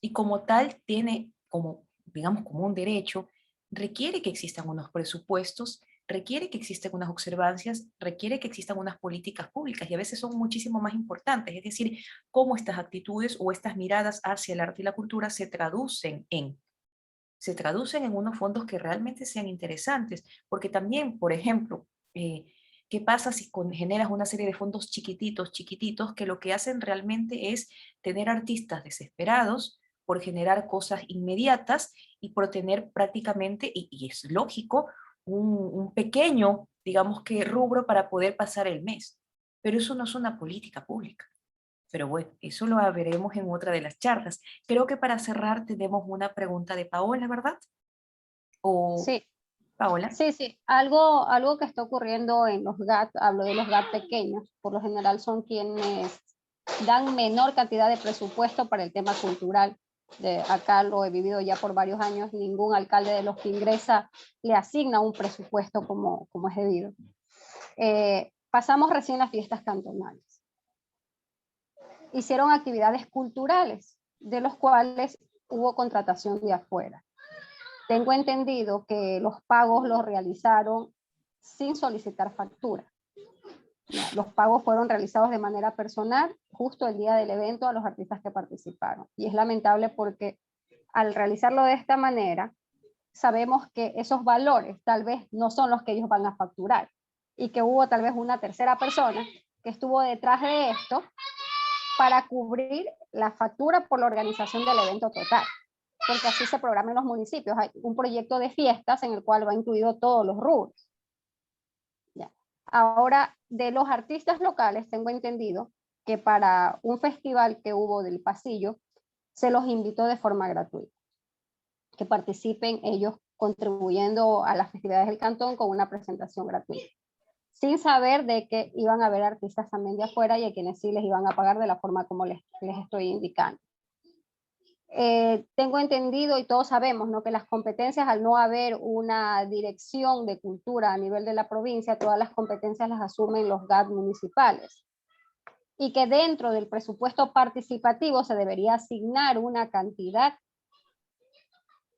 y como tal tiene, como, digamos, como un derecho, requiere que existan unos presupuestos, requiere que existan unas observancias, requiere que existan unas políticas públicas y a veces son muchísimo más importantes, es decir, cómo estas actitudes o estas miradas hacia el arte y la cultura se traducen en unos fondos que realmente sean interesantes, porque también, por ejemplo, ¿qué pasa si generas una serie de fondos chiquititos, chiquititos, que lo que hacen realmente es tener artistas desesperados por generar cosas inmediatas y por tener prácticamente, y es lógico, un pequeño, digamos que rubro para poder pasar el mes? Pero eso no es una política pública. Pero bueno, eso lo veremos en otra de las charlas. Creo que para cerrar tenemos una pregunta de Paola, ¿verdad? O Sí, Paola. sí, sí. Algo que está ocurriendo en los GAT, hablo de los GAT pequeños, por lo general son quienes dan menor cantidad de presupuesto para el tema cultural. Acá lo he vivido ya por varios años, ningún alcalde de los que ingresa le asigna un presupuesto como es debido. Pasamos recién las fiestas cantonales. Hicieron actividades culturales, de los cuales hubo contratación de afuera. Tengo entendido que los pagos los realizaron sin solicitar factura. Los pagos fueron realizados de manera personal, justo el día del evento, a los artistas que participaron. Y es lamentable porque al realizarlo de esta manera, sabemos que esos valores tal vez no son los que ellos van a facturar y que hubo tal vez una tercera persona que estuvo detrás de esto para cubrir la factura por la organización del evento total, porque así se programa en los municipios. Hay un proyecto de fiestas en el cual va incluido todos los rubros. Ya. Ahora, de los artistas locales, tengo entendido que para un festival que hubo del pasillo, se los invitó de forma gratuita, que participen ellos contribuyendo a las festividades del cantón con una presentación gratuita. sin saber de que iban a haber artistas también de afuera y a quienes sí les iban a pagar de la forma como les estoy indicando. Tengo entendido y todos sabemos, ¿no?, que las competencias, al no haber una dirección de cultura a nivel de la provincia, todas las competencias las asumen los GAT municipales. Y que dentro del presupuesto participativo se debería asignar una cantidad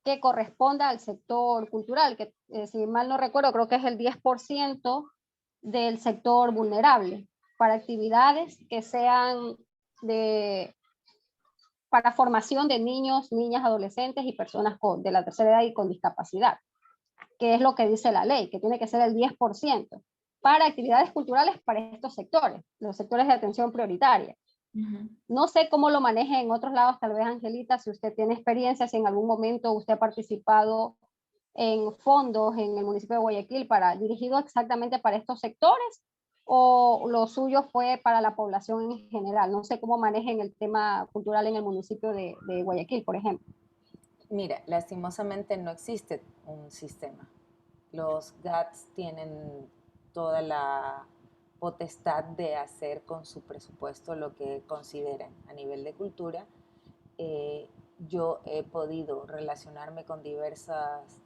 que corresponda al sector cultural, que si mal no recuerdo, creo que es el 10% del sector vulnerable, para actividades que sean para formación de niños, niñas, adolescentes y personas de la tercera edad y con discapacidad, que es lo que dice la ley, que tiene que ser el 10% para actividades culturales para estos sectores, los sectores de atención prioritaria. No sé cómo lo maneje en otros lados, tal vez Angelita, si usted tiene experiencia, si en algún momento usted ha participado en fondos en el municipio de Guayaquil dirigido exactamente para estos sectores, o lo suyo fue para la población en general. No sé cómo manejen el tema cultural en el municipio de Guayaquil, por ejemplo. Mira, lastimosamente no existe un sistema. Los GATS tienen toda la potestad de hacer con su presupuesto lo que consideren a nivel de cultura. Yo he podido relacionarme con diversas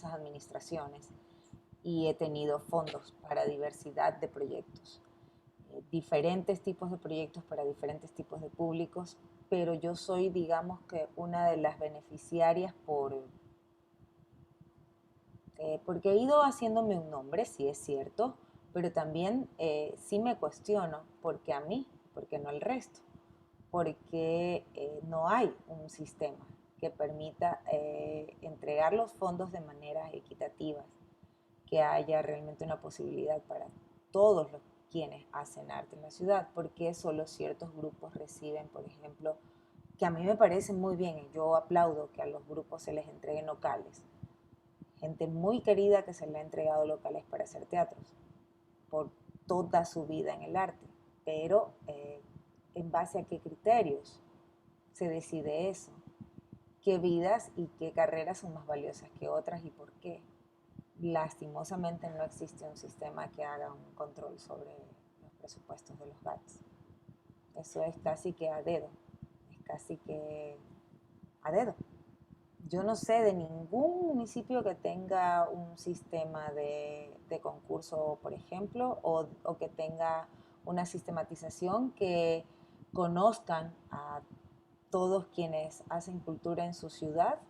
administraciones y he tenido fondos para diversidad de proyectos, diferentes tipos de proyectos para diferentes tipos de públicos, pero yo soy, digamos que, una de las beneficiarias porque he ido haciéndome un nombre, sí es cierto, pero también sí me cuestiono por qué a mí, por qué no al resto, porque no hay un sistema que permita entregar los fondos de manera equitativa, que haya realmente una posibilidad para todos los quienes hacen arte en la ciudad, porque solo ciertos grupos reciben, por ejemplo, que a mí me parece muy bien, yo aplaudo que a los grupos se les entreguen locales, gente muy querida que se le ha entregado locales para hacer teatros por toda su vida en el arte, pero ¿en base a qué criterios se decide eso? ¿Qué vidas y qué carreras son más valiosas que otras y por qué? Lastimosamente no existe un sistema que haga un control sobre los presupuestos de los GATS. Eso es casi que a dedo, es casi que a dedo. Yo no sé de ningún municipio que tenga un sistema de concurso, por ejemplo, o que tenga una sistematización que conozcan a todos quienes hacen cultura en su ciudad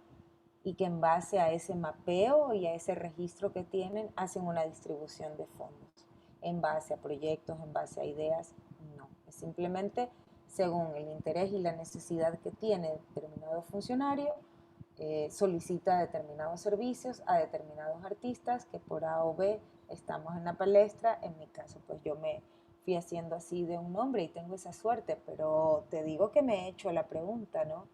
y que en base a ese mapeo y a ese registro que tienen hacen una distribución de fondos en base a proyectos, en base a ideas. No, es simplemente según el interés y la necesidad que tiene determinado funcionario, solicita determinados servicios a determinados artistas que por A o B estamos en la palestra. En mi caso, pues yo me fui haciendo así de un nombre y tengo esa suerte, pero te digo que me he hecho la pregunta, ¿no?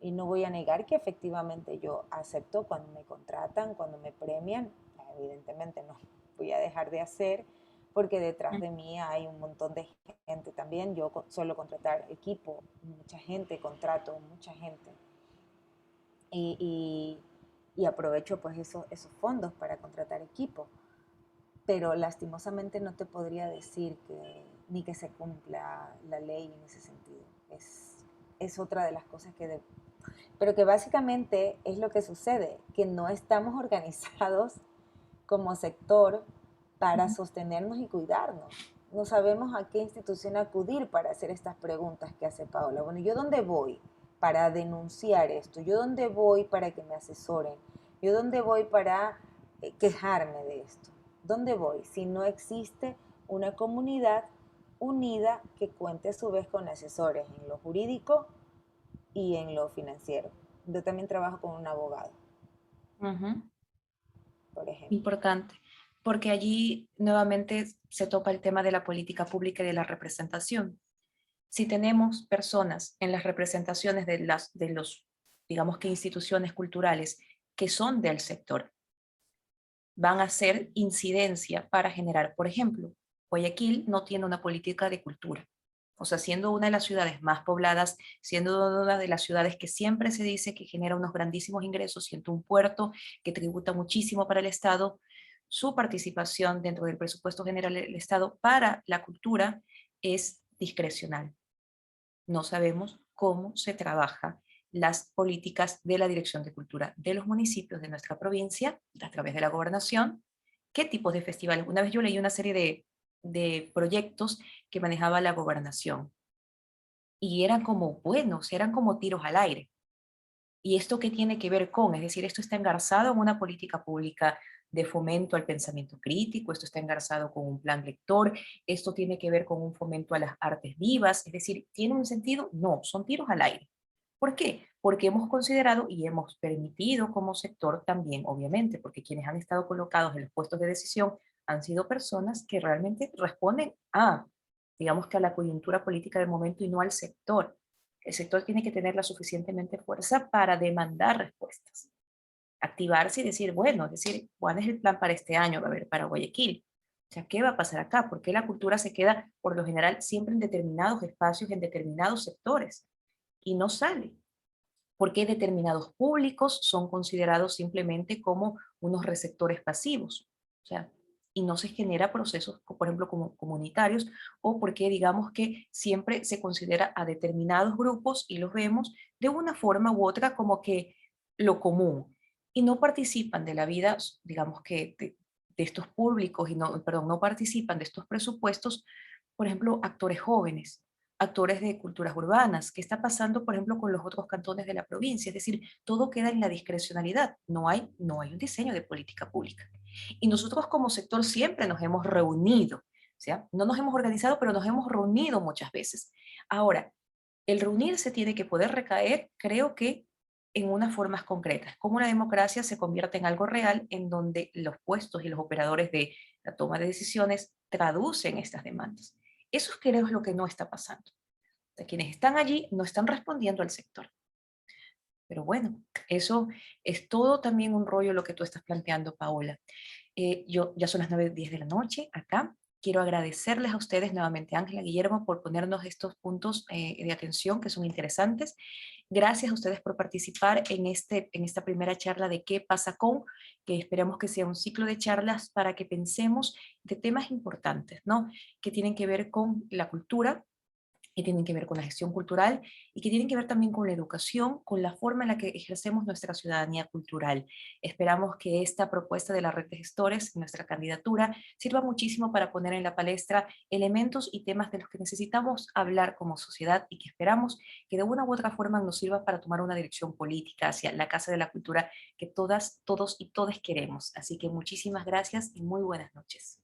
Y no voy a negar que efectivamente yo acepto cuando me contratan, cuando me premian. Evidentemente no voy a dejar de hacer porque detrás de mí hay un montón de gente también. Yo suelo contratar equipo, mucha gente, contrato mucha gente. Y aprovecho pues esos fondos para contratar equipo. Pero lastimosamente no te podría decir ni que se cumpla la ley en ese sentido. Es otra de las cosas pero que básicamente es lo que sucede, que no estamos organizados como sector para sostenernos y cuidarnos. No sabemos a qué institución acudir para hacer estas preguntas que hace Paola. Bueno, ¿yo dónde voy para denunciar esto? ¿Yo dónde voy para que me asesoren? ¿Yo dónde voy para quejarme de esto? ¿Dónde voy si no existe una comunidad unida que cuente a su vez con asesores en lo jurídico y en lo financiero? Yo también trabajo con un abogado, por ejemplo. Importante, porque allí nuevamente se toca el tema de la política pública y de la representación. Si tenemos personas en las representaciones de los, digamos que instituciones culturales que son del sector, van a hacer incidencia para generar, por ejemplo, Guayaquil no tiene una política de cultura. O sea, siendo una de las ciudades más pobladas, siendo una de las ciudades que siempre se dice que genera unos grandísimos ingresos, siendo un puerto que tributa muchísimo para el Estado, su participación dentro del presupuesto general del Estado para la cultura es discrecional. No sabemos cómo se trabaja las políticas de la Dirección de Cultura de los municipios de nuestra provincia a través de la gobernación, qué tipos de festivales. Una vez yo leí una serie de proyectos que manejaba la gobernación y eran como buenos, eran como tiros al aire. ¿Y esto qué tiene que ver con? Es decir, esto está engarzado en una política pública de fomento al pensamiento crítico, esto está engarzado con un plan lector, esto tiene que ver con un fomento a las artes vivas, es decir, ¿tiene un sentido? No, son tiros al aire. ¿Por qué? Porque hemos considerado y hemos permitido como sector también, obviamente, porque quienes han estado colocados en los puestos de decisión han sido personas que realmente responden a, digamos que a la coyuntura política del momento y no al sector. El sector tiene que tener la suficientemente fuerza para demandar respuestas, activarse y decir, bueno, es decir, ¿cuál es el plan para este año? Va a haber para Guayaquil. O sea, ¿qué va a pasar acá? ¿Por qué la cultura se queda, por lo general, siempre en determinados espacios, en determinados sectores y no sale? ¿Por qué determinados públicos son considerados simplemente como unos receptores pasivos? O sea, y no se genera procesos, por ejemplo, como comunitarios, o porque digamos que siempre se considera a determinados grupos y los vemos de una forma u otra como que lo común, y no participan de la vida, digamos que de estos públicos, y no, perdón, no participan de estos presupuestos, por ejemplo, actores jóvenes, actores de culturas urbanas. ¿Qué está pasando, por ejemplo, con los otros cantones de la provincia? Es decir, todo queda en la discrecionalidad, no hay un diseño de política pública. Y nosotros como sector siempre nos hemos reunido, o sea, no nos hemos organizado, pero nos hemos reunido muchas veces. Ahora, el reunirse tiene que poder recaer, creo que, en unas formas concretas. Cómo la democracia se convierte en algo real en donde los puestos y los operadores de la toma de decisiones traducen estas demandas. Eso creo es lo que no está pasando. O sea, quienes están allí no están respondiendo al sector. Pero bueno, eso es todo también un rollo lo que tú estás planteando, Paola. Ya son las 9:10 de la noche acá. Quiero agradecerles a ustedes nuevamente, Ángela, Guillermo, por ponernos estos puntos de atención que son interesantes. Gracias a ustedes por participar en esta primera charla de ¿Qué pasa con? Que esperamos que sea un ciclo de charlas para que pensemos de temas importantes, ¿no? Que tienen que ver con la cultura, que tienen que ver con la gestión cultural y que tienen que ver también con la educación, con la forma en la que ejercemos nuestra ciudadanía cultural. Esperamos que esta propuesta de la red de gestores, nuestra candidatura, sirva muchísimo para poner en la palestra elementos y temas de los que necesitamos hablar como sociedad y que esperamos que de una u otra forma nos sirva para tomar una dirección política hacia la Casa de la Cultura que todas, todos y todes queremos. Así que muchísimas gracias y muy buenas noches.